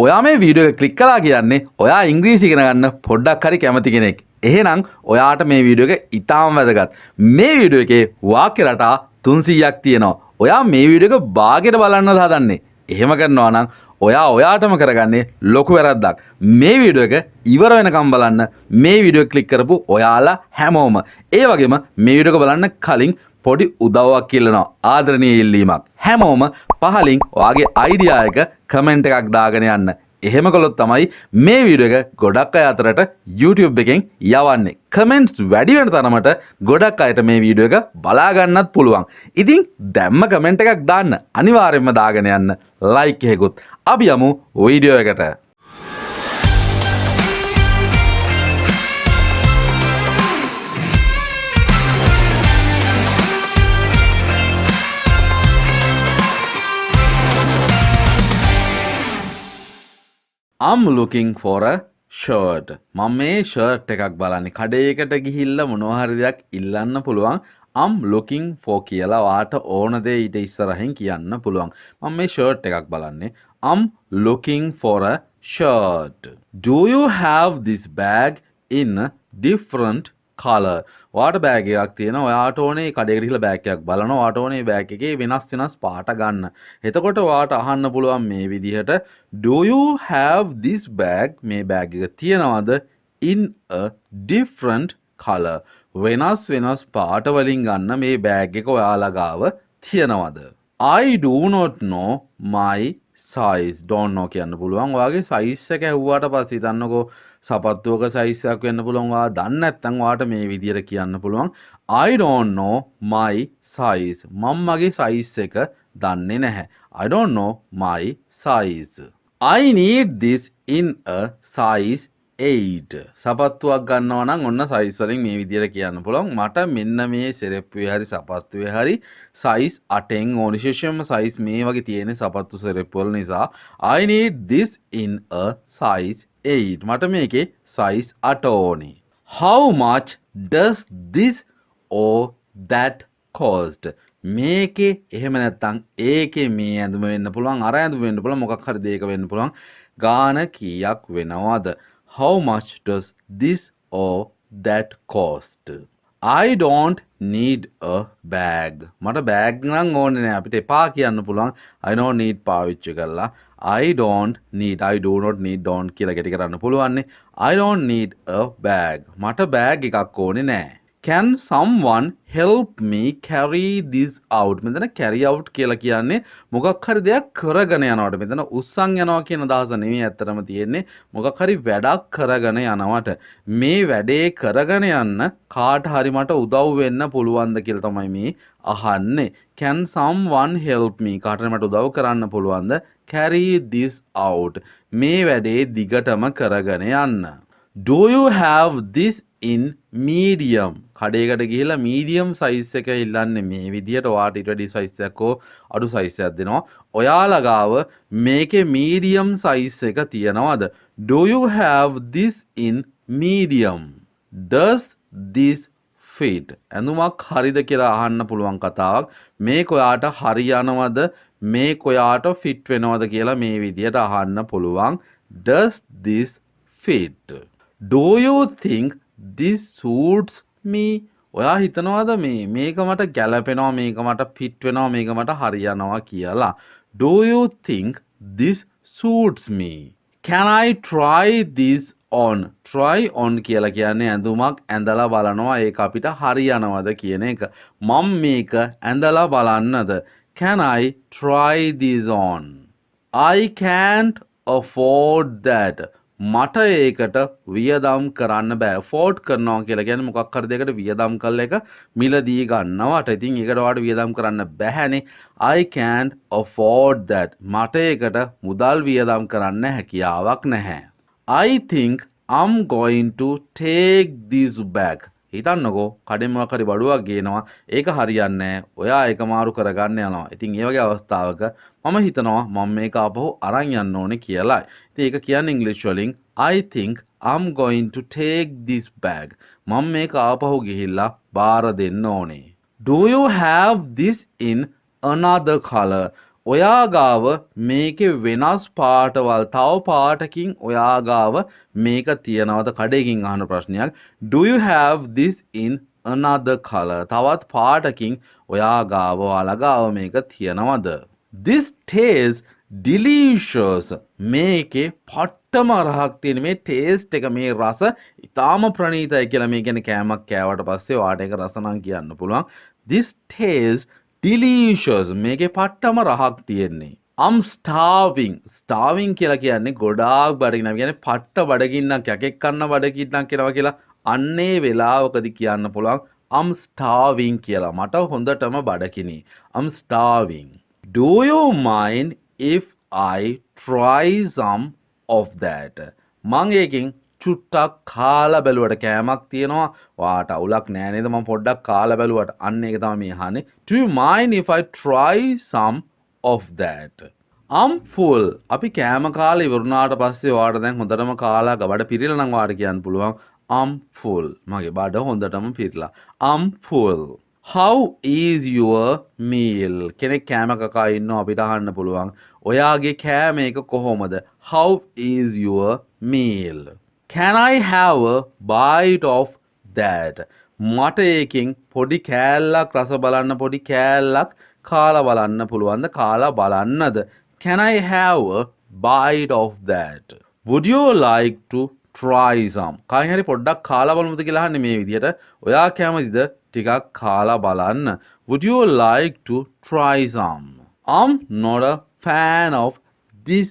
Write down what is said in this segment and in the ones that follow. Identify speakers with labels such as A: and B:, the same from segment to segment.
A: ඔයා මේ වීඩියෝ එක ක්ලික් කළා කියන්නේ ඔයා ඉංග්‍රීසි ඉගෙන ගන්න පොඩ්ඩක් හරි කැමති කෙනෙක්. එහෙනම් ඔයාට මේ වීඩියෝ එක ඉතාම වැදගත්. මේ වීඩියෝ එකේ වාක්‍ය රටා 300ක් තියෙනවා. ඔයා මේ වීඩියෝ එක භාගයට බලන්නද හදන්නේ? එහෙම කරනවා නම් ඔයාටම කරගන්නේ ලොකු වැරද්දක්. මේ වීඩියෝ එක ඉවර වෙනකම් බලන්න. මේ වීඩියෝ එක ක්ලික් කරපු ඔයාලා හැමෝම. ඒ වගේම මේ වීඩියෝ එක බලන්න කලින් පොඩි උදව්වක් ඉල්ලනවා. ආදරණීය ඉල්ලීමක්. හැමෝම පහලින් ඔයාගේ අයිඩියා එක කමෙන්ට් එකක් දාගෙන යන්න. එහෙම කළොත් තමයි මේ වීඩියෝ එක ගොඩක් අය අතරට YouTube එකෙන් යවන්නේ. කමෙන්ට්ස් වැඩි වෙන තරමට ගොඩක් අයට මේ වීඩියෝ එක බලා ගන්නත් පුළුවන්. ඉතින් දැම්ම කමෙන්ට් එකක් දාන්න. අනිවාර්යයෙන්ම දාගෙන යන්න. ලයික් එකකුත්. අපි යමු වීඩියෝ එකට. I'm looking for a shirt. මම මේ shirt එකක් බලන්නේ. කඩේකට ගිහිල්ලා මොනවා හරි දෙයක් ඉල්ලන්න පුළුවන්. I'm looking for කියලා වාට ඕන දේ ඊට ඉස්සරහින් කියන්න පුළුවන්. මම මේ shirt එකක් බලන්නේ. I'm looking for a shirt. Do you have this bag in different color? වාට බෑග් එකක් තියෙනවා. ඔයාට ඕනේ කඩේකට ගිහලා බෑග් එකක් බලනවා. වාට ඕනේ බෑග් එකේ වෙනස් පාට ගන්න. එතකොට වාට අහන්න පුළුවන් මේ විදිහට Do you have this bag? මේ බෑග් එක තියනවද in a different color? වෙනස් පාට වලින් ගන්න මේ බෑග් එක ඔයාලා ගාව තියනවද? I do not know my size. Don't know කියන්න පුළුවන්. ඔයාගේ size එක ඇහුවාට පස්සේ හිතන්නකෝ සපත්තුවක size එකක් වෙන්න පුළුවන්. ඔයා දන්නේ නැත්නම් ඔයාට මේ විදියට කියන්න පුළුවන් I don't know my size. මම මගේ size එක දන්නේ නැහැ. I don't know my size. I need this in a size 8. සපත්තුවක් ගන්නවා නම් ඔන්න size වලින් මේ විදියට කියන්න පුළුවන්. මට මෙන්න මේ සෙරෙප්පුවේ හරි සපත්තුවේ හරි size 8න් ඕනි. විශේෂයෙන්ම size මේ වගේ තියෙන සපත්තු සෙරෙප්පු වල නිසා I need this in a size 8. මට මේකේ size 8 ඕනි. How much does this or that cost? මේකේ එහෙම නැත්නම් ඒකේ මේ ඇඳුම වෙන්න පුළුවන්, අර ඇඳුම වෙන්න පුළුවන්, මොකක් හරි දෙයක වෙන්න පුළුවන්. ගාන කීයක් වෙනවද? How much does this or that cost? I don't need a bag. මට බෑග් නම් ඕනේ නෑ. අපිට එපා කියන්න පුළුවන්. I don't need පාවිච්චි කරලා. I don't need. I do not need don't කියලා ගැටි කරන්න පුළුවන්. I don't need a bag. මට බෑග් එකක් ඕනේ නෑ. Can someone help me carry this out? මෙතන carry out කියලා කියන්නේ මොකක් හරි දෙයක් කරගෙන යනවට. මෙතන උස්සන් යනවා කියන අදහස නෙමෙයි ඇත්තටම තියෙන්නේ. මොකක් හරි වැඩක් කරගෙන යනවට. මේ වැඩේ කරගෙන යන්න කාට හරි මට උදව් වෙන්න පුළුවන්ද කියලා තමයි මේ අහන්නේ. Can someone help me? කාට හරි මට උදව් කරන්න පුළුවන්ද? Carry this out. මේ වැඩේ දිගටම කරගෙන යන්න. Do you have this in medium? කඩේකට ගිහිල්ලා medium size එක ඉල්ලන්නේ මේ විදියට. ඔයාට ඊට වැඩි size එකක් හෝ අඩු size එකක් දෙනවා. ඔයාලා ගාව මේකේ medium size එක තියනවද? Do you have this in medium? Does this fit? ඇඳුමක් හරිද කියලා අහන්න පුළුවන් කතාවක්. මේක ඔයාට හරියනවද? මේක ඔයාට fit වෙනවද කියලා මේ විදියට අහන්න පුළුවන්. Does this fit? Do you think this suits me? ඔයා හිතනවාද මේක මට ගැලපෙනවා, මේක මට fit වෙනවා, මේක මට හරියනවා කියලා? Do you think this suits me? Can I try this on? Try on කියලා කියන්නේ ඇඳුමක් ඇඳලා බලනවා ඒක අපිට හරියනවද කියන එක. මම මේක ඇඳලා බලන්නද? Can I try this on? I can't afford that. මට ඒකට වියදම් කරන්න බෑ. afford කරනවා කියලා කියන්නේ මොකක් හරි දෙයකට වියදම් කළ එක මිලදී ගන්නවට. ඉතින් ඒකට ඔයාලට වියදම් කරන්න බෑනේ. I can't afford that. මට ඒකට මුදල් වියදම් කරන්න හැකියාවක් නැහැ. I think I'm going to take this bag. හිතන්නකෝ කඩෙන් මොකක් හරි බඩුවක් ගේනවා. ඒක හරියන්නේ නැහැ. ඔයා ඒක මාරු කරගන්න යනවා. ඉතින් ඒ වගේ අවස්ථාවක මම හිතනවා මම මේක ආපහු අරන් යන්න ඕනේ කියලා. ඉතින් ඒක කියන්නේ ඉංග්‍රීසි වලින් I think I'm going to take this bag. මම මේක ආපහු ගිහිල්ලා බාර දෙන්න ඕනේ. Do you have this in another color? ඔයා ගාව මේකේ වෙනස් පාටවල් තව පාටකින් ඔයා ගාව මේක තියනවද කඩේකින් අහන ප්‍රශ්නයක්. Do you have this in another color? තවත් පාටකින් ඔයා ගාව ඔයාලා ගාව මේක තියනවද? This tastes delicious. මේකේ පට්ටම රහක් තියෙන මේ ටේස්ට් එක මේ රස ඉතාම ප්‍රණීතයි කියලා මේ කියන්නේ කෑමක් කෑවට පස්සේ ඔයාට ඒක රස නම් කියන්න පුළුවන්. This tastes delicious. මේකේ පට්ටම රහක් තියෙන්නේ. I'm starving. Starving කියලා කියන්නේ ගොඩාක් බඩගින්න. කියන්නේ පට්ට බඩගින්නක් යකෙක් කන්න බඩගින්නක් කියනවා කියලා අන්නේ වෙලාවකදී කියන්න පුළුවන් I'm starving කියලා. මට හොඳටම බඩගිනි. I'm starving. Do you mind if I try some of that? මං ඒකෙන් චුට්ටක් කාලා බැලුවට කෑමක් තියෙනවා. වාට අවුලක් නෑ නේද මම පොඩ්ඩක් කාලා බැලුවට. අන්න ඒක තමයි මේ අහන්නේ. Do you mind if I try some of that? I'm full. අපි කෑම කාලා ඉවරුනාට පස්සේ වාට දැන් හොඳටම කාලා බඩ පිරිලා නම් වාට කියන්න පුළුවන් I'm full. මගේ බඩ හොඳටම පිරිලා. I'm full. How is your meal? කෙනෙක් කෑම කකා ඉන්නවා අපිට අහන්න පුළුවන්. ඔයාගේ කෑම එක කොහොමද? How is your meal? Can I have a bite of that? මට ඒකෙන් පොඩි කෑල්ලක් රස බලන්න පොඩි කෑල්ලක් කාලා බලන්න පුළුවන්ද? කාලා බලන්නද? Can I have a bite of that? Would you like to try some? කයින් හරි පොඩ්ඩක් කාලා බලමුද කියලා අහන්නේ මේ විදිහට. ඔයා කැමතිද ටිකක් කාලා බලන්න? Would you like to try some? I'm not a fan of this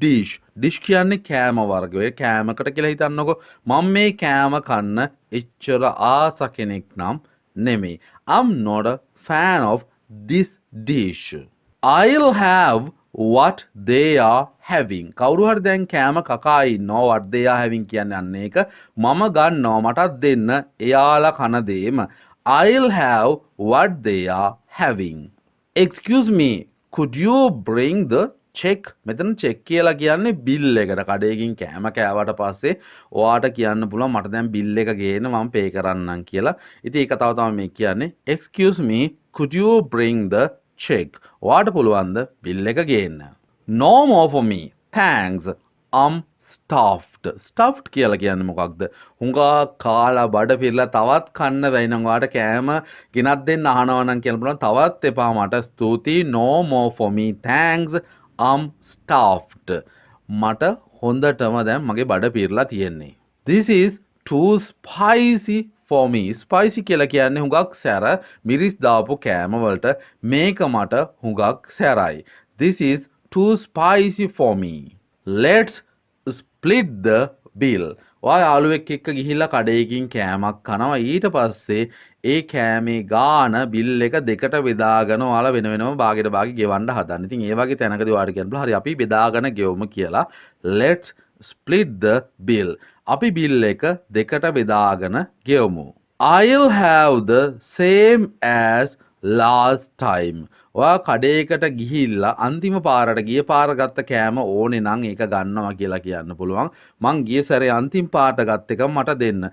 A: dish. Dish කියන්නේ කෑම වර්ග. ඔය කෑමකට කියලා හිතන්නකෝ. මම මේ කෑම කන්න එච්චර ආස කෙනෙක් නම් නෙමෙයි. I'm not a fan of this dish. I'll have what they are having. කවුරු හරි දැන් කෑම කකා ඉන්නවා what they are having කියන්නේ අන්න ඒක. මම ගන්නවා මටත් දෙන්න එයාලා කන දේම. I'll have what they are having. Excuse me, could you bring the check? මෙතන check කියලා කියන්නේ bill එකට. කඩේකින් කෑම කෑවට පස්සේ ඔයාට කියන්න පුළුවන් මට දැන් bill එක ගේන්න මම pay කරන්නම් කියලා. ඉතින් ඒක තව තමයි මේ කියන්නේ. Excuse me, could you bring the check? ඔයාට පුළුවන්ද bill එක ගේන්න? No more for me. Thanks. I'm stuffed. Stuffed කියලා කියන්නේ මොකක්ද? හුඟා කාලා බඩ පිරලා තවත් කන්න බැයි නම් ඔයාට කෑම ගෙනත් දෙන්න අහනවා නම් කියන්න පුළුවන් තවත් එපා මට ස්තුතියි. No more for me. Thanks. I'm stuffed. මට හොඳටම දැන් මගේ බඩ පිරලා තියෙන්නේ. This is too spicy for me. Spicy කියලා කියන්නේ හුඟක් සැර මිරිස් දාපු කෑම වලට මේක මට හුඟක් සැරයි. This is too spicy for me. Let's split the bill. ඔයා යාළුවෙක් එක්ක ගිහිල්ලා කඩේකින් කෑමක් කනවා. ඊට පස්සේ ඒ කෑමේ ගාන බිල් එක දෙකට බෙදාගෙන ඔයාලා වෙන වෙනම භාගයට භාගෙ ගෙවන්න හදන්න. ඉතින් ඒ වගේ තැනකදී ඔයාලට කියන්න පුළුවන් හරි අපි බෙදාගෙන ගෙවමු කියලා. Let's split the bill. අපි බිල් එක දෙකට බෙදාගෙන ගෙවමු. I'll have the same as last time. ඔයා කඩේකට ගිහිල්ලා අන්තිම පාරට ගිය පාර ගත්ත කෑම ඕනේ නම් ඒක ගන්නවා කියලා කියන්න පුළුවන්. මං ගිය සැරේ අන්තිම පාරට ගත්ත එක මට දෙන්න.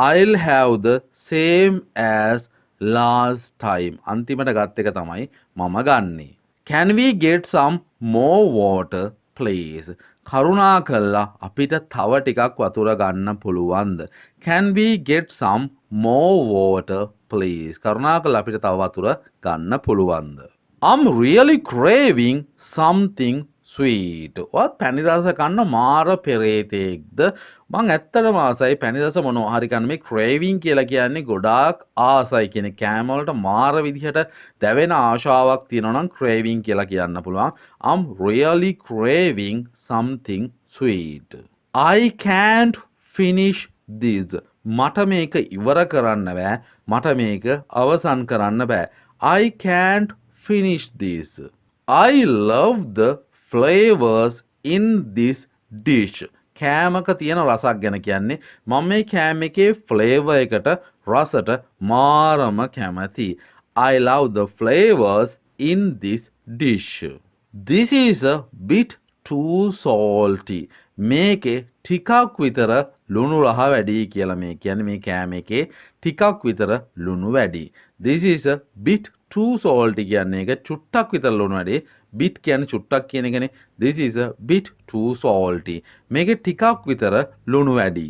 A: I'll have the same as last time. අන්තිමට ගත්ත එක තමයි මම ගන්නෙ. Can we get some more water please? කරුණා කළා අපිට තව ටිකක් වතුර ගන්න පුළුවන්ද? Can we get some more water please? කරුණා කළා අපිට තව වතුර ගන්න පුළුවන්ද? I'm really craving something sweet. ඔයත් පැණි රස කන්න මාර පෙරේතෙක්ද? මං ඇත්තටම ආසයි පැණි රස මොනවා හරි කන්න. මේ craving කියලා කියන්නේ ගොඩාක් ආසයි කියන කෑම වලට මාර විදිහට දැවෙන ආශාවක් තියෙනවා නම් craving කියලා කියන්න පුළුවන්. I'm really craving something sweet. I can't finish this. මට මේක ඉවර කරන්න බෑ. මට මේක අවසන් කරන්න බෑ. I can't finish this. I love the flavors in this dish. කෑමක තියෙන රසක් ගැන කියන්නේ මම මේ කෑම එකේ ෆ්ලේවර් එකට රසට මාරම කැමතියි. I love the flavors in this dish. This is a bit too salty. මේකේ ටිකක් විතර ලුණු රහ වැඩි කියලා මේ කියන්නේ මේ කෑම එකේ ටිකක් විතර ලුණු වැඩි. This is a bit too salty කියන්නේ එක චුට්ටක් විතර ලුණු වැඩි. bit කියන්නේ චුට්ටක් කියන එකනේ. This is a bit too salty. මේකේ ටිකක් විතර ලුණු වැඩි.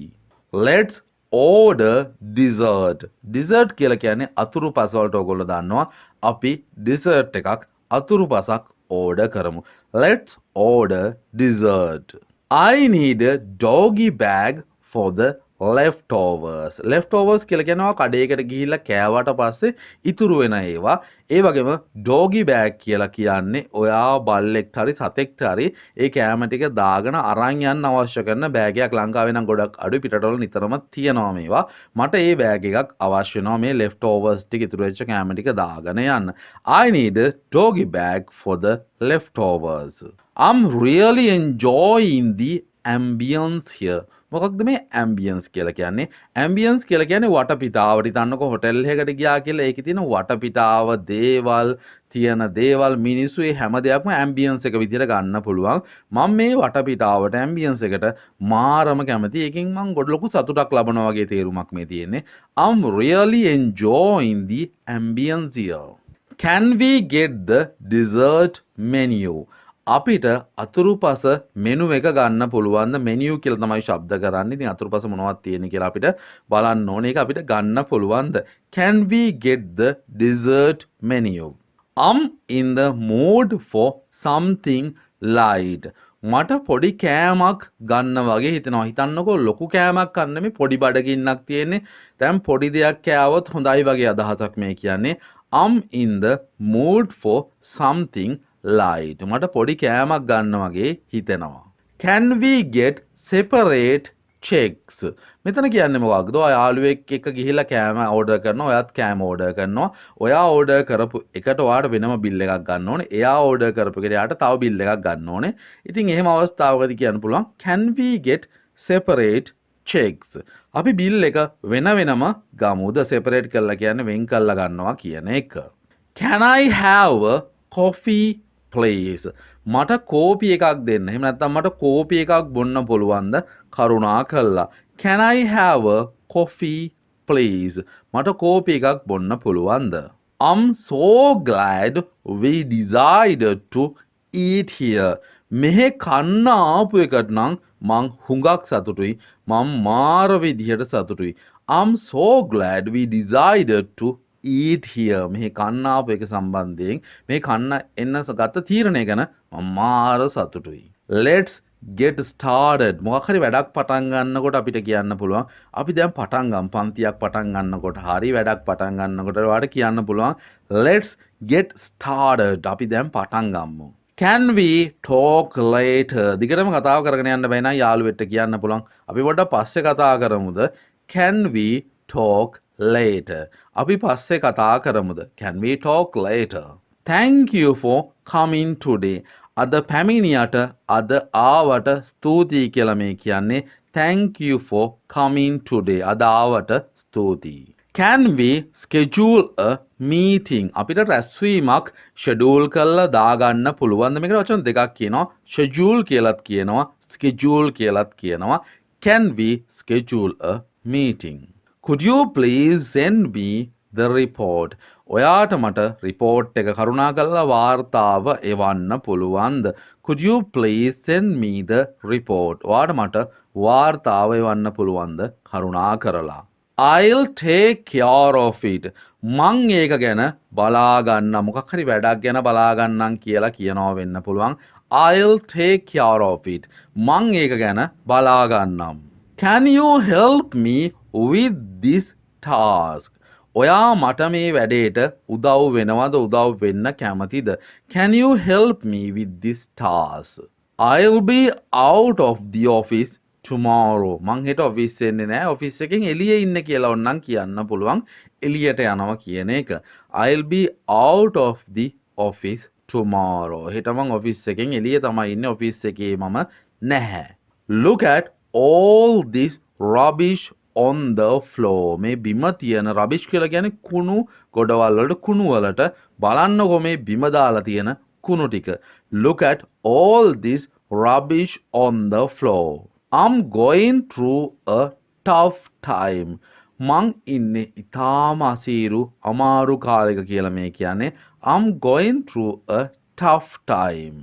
A: Let's order dessert. Dessert කියලා කියන්නේ අතුරු පස වලට ඔයගොල්ලෝ දන්නවා. අපි dessert එකක් අතුරු පසක් order කරමු. Let's order dessert. I need a doggy bag for the leftovers. Leftovers කියලා කියනවා කඩේකට ගිහිල්ලා කෑවට පස්සේ ඉතුරු වෙන ඒවා. ඒ වගේම doggy bag කියලා කියන්නේ ඔයා බල්ලෙක්ට හරි සතෙක්ට හරි ඒ කෑම ටික දාගෙන අරන් යන්න අවශ්‍ය කරන බෑග් එකක්. ලංකාවේ නම් ගොඩක් අඩුයි, පිටරටවල නිතරම තියෙනවා මේවා. මට ඒ බෑග් එකක් අවශ්‍ය වෙනවා මේ leftovers ටික ඉතුරු වෙච්ච කෑම ටික දාගෙන යන්න. I need a doggy bag for the leftovers. I'm really enjoying the ambience here. මොකක්ද මේ ambience කියලා කියන්නේ? ambience කියලා කියන්නේ වටපිටාවට. හිතන්නකෝ හොටෙල් එකකට ගියා කියලා ඒකේ තියෙන වටපිටාව, දේවල්, තියෙන දේවල්, මිනිස්සු, ඒ හැම දෙයක්ම ambience එක විදිහට ගන්න පුළුවන්. මම මේ වටපිටාවට ambience එකට මාරම කැමතියි. ඒකෙන් මම ගොඩ ලොකු සතුටක් ලබනවා වගේ තේරුමක් මේ තියෙන්නේ. I'm really enjoying the ambience here. Can we get the dessert menu? අපිට අතුරුපස මෙනු එක ගන්න පුළුවන්ද? මෙනියු කියලා තමයි ශබ්ද කරන්නේ. ඉතින් අතුරුපස මොනවද තියෙන්නේ කියලා අපිට බලන්න ඕනේ. ඒක අපිට ගන්න පුළුවන්ද? Can we get the dessert menu? I'm in the mood for something light. මට පොඩි කෑමක් ගන්න වගේ හිතෙනවා. හිතන්නකෝ ලොකු කෑමක් ගන්න නෙමෙයි, පොඩි බඩගින්නක් තියෙන්නේ. දැන් පොඩි දෙයක් කෑවොත් හොඳයි වගේ අදහසක් මේ කියන්නේ. I'm in the mood for something light. මට පොඩි කෑමක් ගන්න වගේ හිතෙනවා. Can we get separate checks? මෙතන කියන්නේ මොකක්ද? ඔයා යාළුවෙක් එක්ක ගිහිල්ලා කෑම ඕඩර් කරනවා, ඔයාත් කෑම ඕඩර් කරනවා. ඔයා ඕඩර් කරපු එකට ඔයාට වෙනම බිල් එකක් ගන්න ඕනේ. එයා ඕඩර් කරපු එකට එයාට තව බිල් එකක් ගන්න ඕනේ. ඉතින් එහෙම අවස්ථාවකදී කියන්න පුළුවන් can we get separate checks? අපි බිල් එක වෙන වෙනම ගමුද? separate කරලා කියන්නේ වෙන් කරලා ගන්නවා කියන එක. Can I have a coffee please? මට කෝපි එකක් දෙන්න. එහෙම නැත්නම් මට කෝපි එකක් බොන්න පුළුවන්ද? කරුණා කළා. Can I have a coffee please? මට කෝපි එකක් බොන්න පුළුවන්ද? I'm so glad we decided to eat here. මෙහෙ කන්න ආපු එකට නම් මං හුඟක් සතුටුයි. මං මාර විදිහට සතුටුයි. I'm so glad we decided to eat here. මෙහි කන්න ආපු එක සම්බන්ධයෙන් මේ කන්න එන්න ගත්ත තීරණය ගැන මම මාර සතුටුයි. Let's get started. මොකක් හරි වැඩක් පටන් ගන්නකොට අපිට කියන්න පුළුවන් අපි දැන් පටන් ගමු. පන්තියක් පටන් ගන්නකොට හරි වැඩක් පටන් ගන්නකොට ඔයාලට කියන්න පුළුවන් let's get started. අපි දැන් පටන් ගමු. Can we talk later? දිගටම කතාව කරගෙන යන්න බෑ නේද? යාළුවෙක්ට කියන්න පුළුවන් අපි පොඩ්ඩක් පස්සේ කතා කරමුද? Can we talk later? අපි පස්සේ කතා කරමුද? Can we talk later? Thank you for coming today. අද පැමිණියට අද ආවට ස්තුතියි කියලා මේ කියන්නේ. Thank you for coming today. අද ආවට ස්තුතියි. Can we schedule a meeting? අපිට රැස්වීමක් schedule කරලා දාගන්න පුළුවන්ද? මේකට වචන දෙකක් කියනවා. schedule කියලාත් කියනවා, schedule කියලාත් කියනවා. Can we schedule a meeting? Could you please send me the report? ඔයාට මට report එක කරුණා කරලා වාර්තාව එවන්න පුළුවන්ද? Could you please send me the report? ඔයාට මට වාර්තාව එවන්න පුළුවන්ද කරුණා කරලා? I'll take care of it. මං ඒක ගැන බලා ගන්න. මොකක් හරි වැඩක් ගැන බලා ගන්නම් කියලා කියනවා වෙන්න පුළුවන්. I'll take care of it. මං ඒක ගැන බලා ගන්නම්. Can you help me with this task? ඔයා මට මේ වැඩේට උදව් වෙනවද? උදව් වෙන්න කැමතිද? Can you help me with this task? I'll be out of the office tomorrow. මං හෙට ඔෆිස් එන්නේ නැහැ. ඔෆිස් එකෙන් එළියේ ඉන්න කියලා ඕනනම් කියන්න පුළුවන්. එළියට යනවා කියන එක. I'll be out of the office tomorrow. හෙට මං ඔෆිස් එකෙන් එළියේ තමයි ඉන්නේ. ඔෆිස් එකේ මම නැහැ. Look at all this rubbish on the floor. මේ බිම තියෙන rubbish කියලා කියන්නේ කුණු ගොඩවල් වලට කුණු වලට බලන්නකො මේ බිම දාලා තියෙන කුණු ටික. Look at all this rubbish on the floor. I'm going through a tough time. මං ඉන්නේ ඉතාම අසීරු අමාරු කාලයක කියලා මේ කියන්නේ. I'm going through a tough time.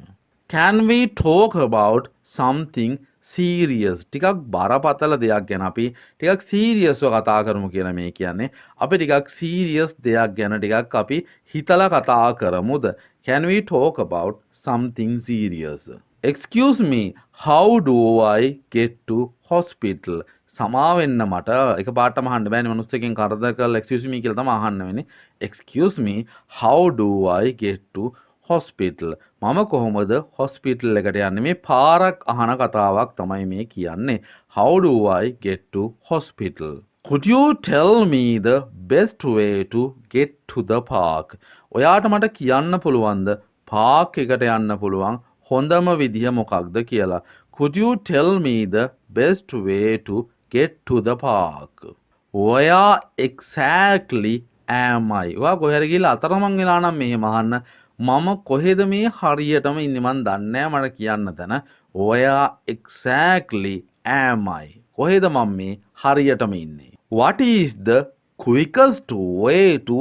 A: Can we talk about something serious? ටිකක් බරපතල දෙයක් ගැන අපි ටිකක් සීරියස්ව කතා කරමු කියලා මේ කියන්නේ. අපි ටිකක් සීරියස් දෙයක් ගැන ටිකක් අපි හිතලා කතා කරමුද? Can we talk about something serious? Excuse me, how do I get to hospital? සමාවෙන්න මට එක පාටම අහන්න බෑනේ මිනිස්සුකින් කරදර කරලා excuse me කියලා තමයි අහන්න වෙන්නේ. Excuse me, how do I get to hospital? මම කොහොමද hospital එකට යන්නේ? මේ පාරක් අහන කතාවක් තමයි මේ කියන්නේ. How do I get to hospital? Could you tell me the best way to get to the park? ඔයාට මට කියන්න පුළුවන්ද පාක් එකට යන්න පුළුවන් හොඳම විදිහ මොකක්ද කියලා. Could you tell me the best way to get to the park? Where exactly am I? ඔයා කොහෙද ගිහලා අතරමං වෙලා නම් මෙහෙම අහන්න. මම කොහෙද මේ හරියටම ඉන්නේ මන් දන්නේ නැහැ මට කියන්න තැන. Where exactly am I? කොහෙද මම මේ හරියටම ඉන්නේ? What is the quickest way to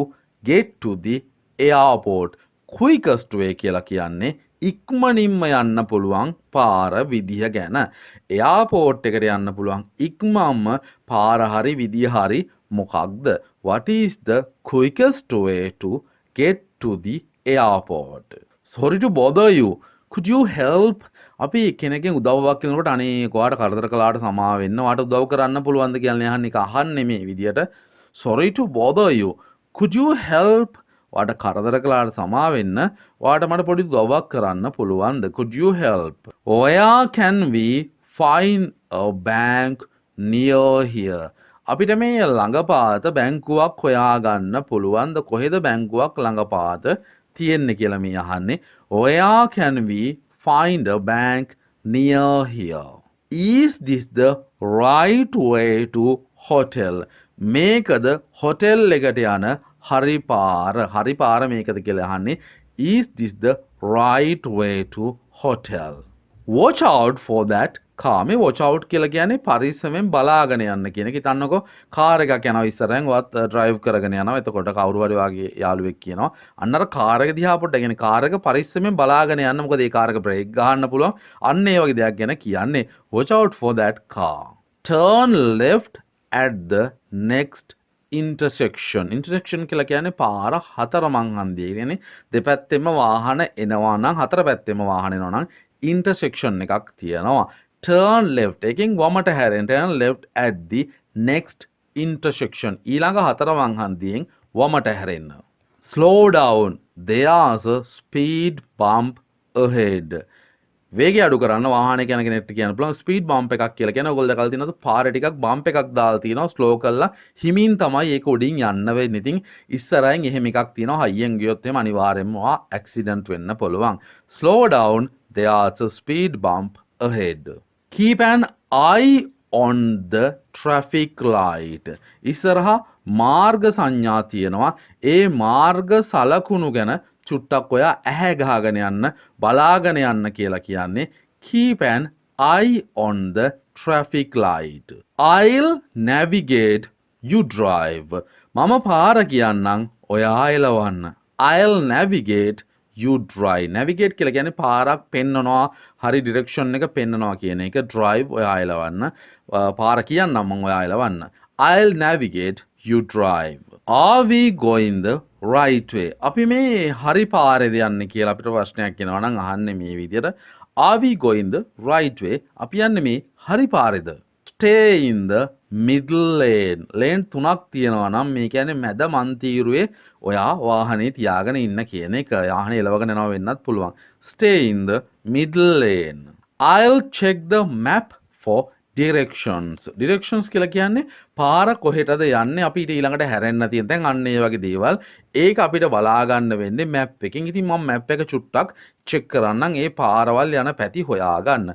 A: get to the airport? quickest way කියලා කියන්නේ ඉක්මනින්ම යන්න පුළුවන් පාර විදිහ ගැන. එයාපෝට් එකට යන්න පුළුවන් ඉක්මම්ම පාර හරි විදිහ හරි මොකක්ද? What is the quickest way to get to the airport? Sorry to bother you. Could you help? අපි කෙනෙක්ගෙන් උදව්වක් කරනකොට අනේ ඔයාට කරදර කළාට සමාව වෙන්න. ඔයාට උදව් කරන්න පුළුවන්ද කියලා අහන්න එක අහන්නේ මේ විදියට. Sorry to bother you. Could you help? ඔයාට කරදර කළාට සමාව වෙන්න. ඔයාට මට පොඩි උදව්වක් කරන්න පුළුවන්ද? Could you help? Where can we find a bank near here? අපිට මේ ළඟපාත බැංකුවක් හොයාගන්න පුළුවන්ද? කොහෙද බැංකුවක් ළඟපාත තියෙන්නේ කියලා මේ අහන්නේ. Where can we find a bank near here? Is this the right way to hotel? මේකද hotel එකට යන හරි පාර මේකද කියලා අහන්නේ. Is this the right way to hotel? Watch out for that car. මේ watch out කියලා කියන්නේ පරිස්සමෙන් බලාගෙන යන්න කියන එක. හිතන්නකෝ කාර් එකක් යනවා ඉස්සරහෙන් ඔයත් drive කරගෙන යනවා. එතකොට කවුරු හරි වාගේ යාළුවෙක් කියනවා අන්න අර කාර් එක දිහා පොඩ්ඩක් කියන්නේ කාර් එක පරිස්සමෙන් බලාගෙන යන්න. මොකද ඒ කාර් එක බ්‍රේක් ගහන්න පුළුවන්. අන්න ඒ වගේ දෙයක් ගැන කියන්නේ. Watch out for that car. Turn left at the next intersection. Intersection කියලා කියන්නේ පාර හතරමං හන්දිය. කියන්නේ දෙපැත්තෙම වාහන එනවා නම් හතර පැත්තෙම වාහන එනවා නම් intersection එකක් තියෙනවා. Turn left එකෙන් වමට හැරෙන්න. Turn left at the next intersection. ඊළඟ හතරමං හන්දියෙන් වමට හැරෙන්න. Slow down. There's a speed bump ahead. වේගය අඩු කරන්න වාහනේ යන කෙනෙක්ට කියන්න පුළුවන් ස්පීඩ් බම්ප් එකක් කියලා කියන. ඔයගොල්ලෝ දැකලා තියෙනවද පාරේ ටිකක් බම්ප් එකක් දාලා තියෙනවා ස්ලෝ කරලා හිමින් තමයි ඒක උඩින් යන්න වෙන්නේ. ඉතින් ඉස්සරහින් එහෙම එකක් තියෙනවා. හයියෙන් ගියොත් එහෙම අනිවාර්යෙන්ම ඇක්සිඩන්ට් වෙන්න පුළුවන්. Slow down, there's a speed bump ahead. Keep an eye on the traffic light. ඉස්සරහා මාර්ග සංඥා තියෙනවා. ඒ මාර්ග සලකුණු ගැන චුට්ටක් ඔයා ඇහැ ගහගෙන යන්න බලාගෙන යන්න කියලා කියන්නේ. Keep an eye on the traffic light. I'll navigate, you drive. මම පාර කියන්නම් ඔයා එලවන්න. I'll navigate, you drive. navigate කියලා කියන්නේ පාරක් පෙන්නනවා හරි ඩිරෙක්ෂන් එක පෙන්නනවා කියන එක. drive ඔයා එලවන්න. පාර කියන්නම් මම ඔයා එලවන්න. I'll navigate, you drive. Are we going the right way? අපි මේ හරි පාරේද යන්නේ කියලා අපිට ප්‍රශ්නයක් එනවා නම් අහන්නේ මේ විදියට. Are we going the right way? අපි යන්නේ මේ හරි පාරේද? Stay in the middle lane. lane තුනක් තියෙනවා නම් මේ කියන්නේ මැද මන්තිරුවේ ඔයා වාහනේ තියාගෙන ඉන්න කියන එක. වාහනේ එලවගෙන යනවා වෙන්නත් පුළුවන්. Stay in the middle lane. I'll check the map for directions. directions කියලා කියන්නේ පාර කොහෙටද යන්නේ අපි ඊට ඊළඟට හැරෙන්න තියෙන තැන් අන්න ඒ වගේ දේවල්. ඒක අපිට බලා ගන්න වෙන්නේ map එකකින්. ඉතින් මම map එක චුට්ටක් check කරන්නම් ඒ පාරවල් යන පැති හොයා ගන්න.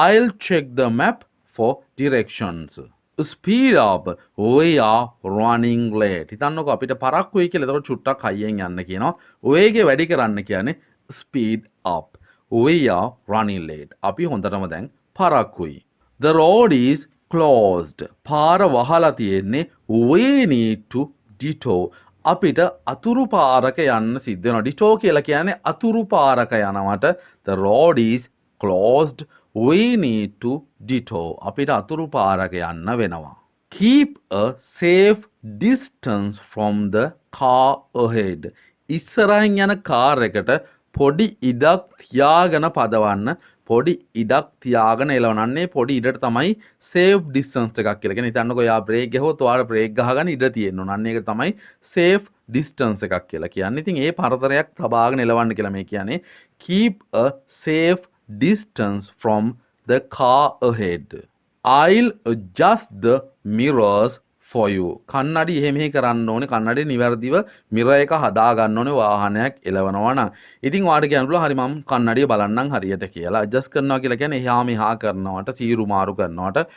A: I'll check the map for directions. Speed up. We are running late. හිතන්නකෝ අපිට පරක් වෙයි කියලා. ඒතකොට චුට්ටක් හයියෙන් යන්න කියනවා. වේගය වැඩි කරන්න කියන්නේ speed up. We are running late. අපි හොඳටම දැන් පරක්කුයි. The road is closed. පාර වහලා තියෙන්නේ. We need to detour. අපිට අතුරු පාරක යන්න සිද්ධ වෙනවා. ඩිටෝ කියලා කියන්නේ අතුරු පාරක යනවට the road is closed. We need to detour. අපිට අතුරු පාරක යන්න වෙනවා. Keep a safe distance from the car ahead. ඉස්සරහින් යන කාර් එකට පොඩි ඉඩක් තියාගෙන පදවන්න. පොඩි ඉඩක් තියාගෙන එලවනන්නේ පොඩි ඉඩට තමයි සේෆ් ඩිස්ටන්ස් එකක් කියලා කියන්නේ. හිතන්නකෝ යා බ්‍රේක් ගහුවොත් ඔයාලා බ්‍රේක් ගහගන්න ඉඩ තියෙන්න ඕන. අන්න ඒක තමයි සේෆ් ඩිස්ටන්ස් එකක් කියලා කියන්නේ. ඉතින් ඒ පරතරයක් තබාගෙන එලවන්න කියලා මේ කියන්නේ. Keep a safe distance from the car ahead. I'll adjust the mirrors for you. කන්නඩි එහෙ මෙහෙ කරන්න ඕනේ. කන්නඩි නිවැරදිව මිරර් එක හදා ගන්න ඕනේ වාහනයක් එලවනවා නම්. ඉතින් ඔයාලට කියන්න පුළුවන් හරි මම කන්නඩිය බලන්නම් හරියට කියලා. adjust කරනවා කියලා කියන්නේ එහා මෙහා කරනවට සීරු මාරු කරනවට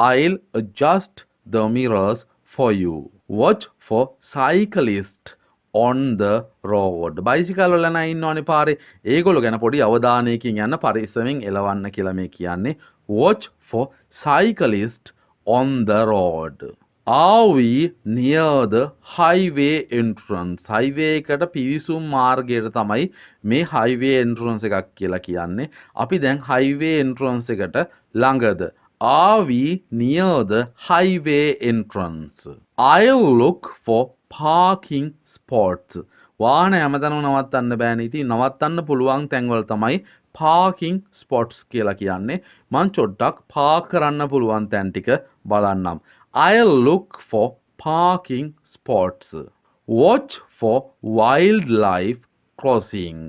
A: I'll adjust the mirrors for you. Watch for cyclists on the road. Bicycle වල නැ ඉන්නවනේ පාරේ. ඒගොල්ලෝ ගැන පොඩි අවධානයකින් යන්න පරිස්සමෙන් එලවන්න කියලා මේ කියන්නේ. Watch for cyclists on the road. Are we near the highway entrance? Highway එකට පිවිසුම් මාර්ගයට තමයි මේ highway entrance එකක් කියලා කියන්නේ. අපි දැන් highway entrance එකට ළඟද? Are we near the highway entrance? I'll look for parking spots. වාහන හැමතැනම නවත්තන්න බෑනේ. ඉතින් නවත්තන්න පුළුවන් තැන්වල තමයි parking spots කියලා කියන්නේ. මං චොට්ටක් පාක් කරන්න පුළුවන් තැන් ටික බලන්නම්. I'll look for parking spots. Watch for wildlife crossing.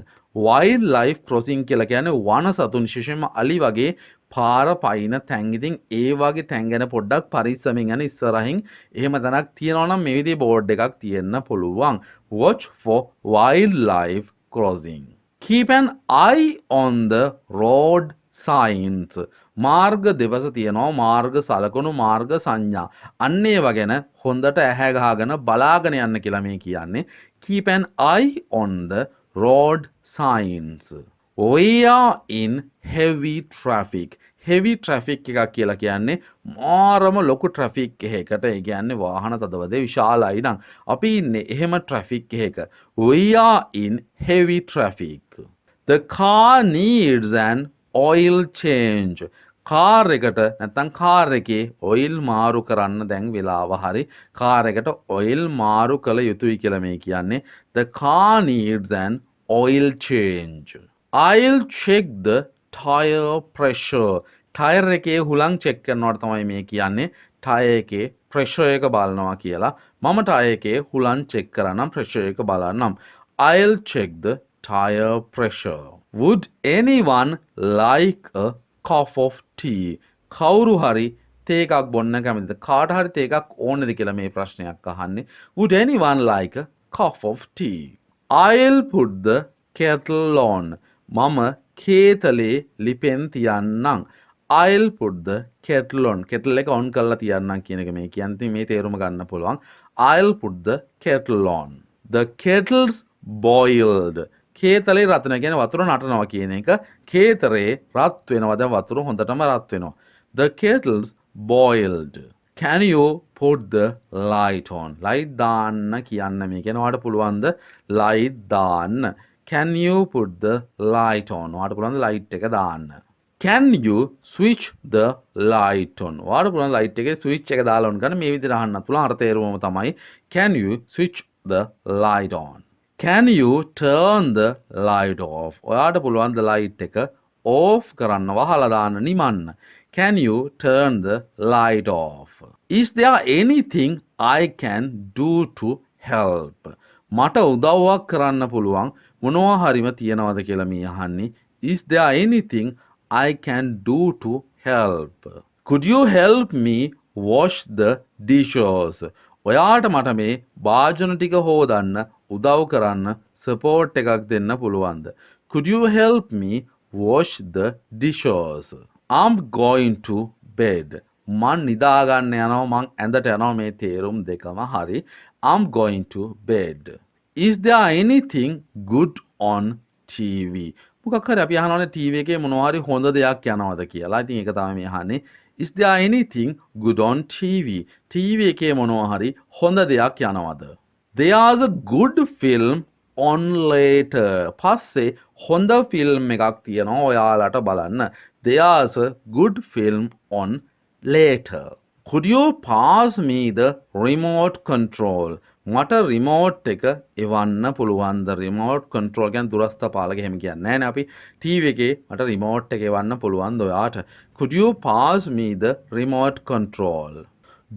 A: wildlife crossing කියලා කියන්නේ වන සතුන් විශේෂයෙන්ම අලි වගේ පාර පයින තැන්. ඉතින් ඒ වගේ තැන් ගැන පොඩ්ඩක් පරිස්සමින් යන ඉස්සරහින් එහෙම තැනක් තියෙනවා නම් මේ විදිහේ බෝඩ් එකක් තියෙන්න පුළුවන්. Watch for wildlife crossing. Keep an eye on the road signs. මාර්ග දෙපස තියෙනවා මාර්ග සලකුණු මාර්ග සංඥා. අන්න ඒවා ගැන හොඳට ඇහැ ගහගෙන බලාගෙන යන්න කියලා මේ කියන්නේ. Keep an eye on the road signs. We are in heavy traffic. heavy traffic එකක් කියලා කියන්නේ මාරම ලොකු traffic එකකට. ඒ කියන්නේ වාහන තදවදේ විශාලයි නම් අපි ඉන්නේ එහෙම traffic එකක. We are in heavy traffic. The car needs an oil change. Car එකට නැත්නම් කාර් එකේ ඔයිල් මාරු කරන්න දැන් වෙලාව හරි. කාර් එකට ඔයිල් මාරු කළ යුතුයි කියලා මේ කියන්නේ. The car needs an oil change. I'll check the tire pressure. Tyre එකේ හුලං චෙක් කරනවට තමයි මේ කියන්නේ. ටයර් එකේ ප්‍රෙෂර් එක බලනවා කියලා. මම ටයර් එකේ හුලං චෙක් කරනම් ප්‍රෙෂර් එක බලන්නම්. I'll check the tire pressure. Would anyone like a cup of tea? කවුරු හරි තේ එකක් බොන්න කැමතිද? කාට හරි තේ එකක් ඕනේද කියලා මේ ප්‍රශ්නයක් අහන්නේ. Would anyone like a cup of tea? I'll put the kettle on. මම කේතලේ ලිපෙන් තියන්නම්. I'll put the kettle on. kettle එක on කරලා තියන්නම් කියන එක මේ කියන්නේ. මේ තේරුම ගන්න පුළුවන්. I'll put the kettle on. The kettle's boiled. කේතලේ රත් වෙනවා කියන්නේ වතුර නටනවා කියන එක. කේතරේ රත් වෙනවා. දැන් වතුර හොඳටම රත් වෙනවා. The kettle's boiled. Can you put the light on? light දාන්න කියන්න මේ කියන ඔයාලට පුළුවන්ද light දාන්න? Can you put the light on? ඔයාලට පුළුවන්ද light එක දාන්න? Can you switch the light on? ඔයාලට පුළුවන් light එකේ switch එක දාලා on ගන්න මේ විදිහට අහන්නත් පුළුවන්. අර තේරුමම තමයි can you switch the light on? Can you turn the light off? ඔයාලට පුළුවන් the light එක off කරන්න වහලා දාන්න නිමන්න. Can you turn the light off? Is there anything I can do to help? මට උදව්වක් කරන්න පුළුවන් මොනවා හරිම තියනවද කියලා මේ අහන්නේ. Is there anything I can do to help? Could you help me wash the dishes? ඔයාට මට මේ භාජන ටික හොදන්න උදව් කරන්න support එකක් දෙන්න පුළුවන්ද? Could you help me wash the dishes? I'm going to bed. මං නිදා ගන්න යනවා මං ඇඳට යනවා මේ තේරුම් දෙකම හරි. I'm going to bed. Is there anything good on TV? මොකක් හරි අපි අහනවානේ TV එකේ මොනවා හරි හොඳ දෙයක් යනවද කියලා. ඉතින් ඒක තමයි මේ අහන්නේ. Is there anything good on TV? TV එකේ මොනවා හරි හොඳ දෙයක් යනවද? There's a good film on later. පස්සේ හොඳ ෆිල්ම් එකක් තියෙනවා ඔයාලට බලන්න. There's a good film on later. Could you pass me the remote control? මට රිමෝට් එක එවන්න පුළුවන්ද? රිමෝට් කන්ට්‍රෝල් කියන්නේ දුරස්ථ පාලක එහෙම කියන්නේ නැහැ නේ අපි. ටීවී එකේ මට රිමෝට් එක එවන්න පුළුවන්ද ඔයාට? Could you pass me the remote control?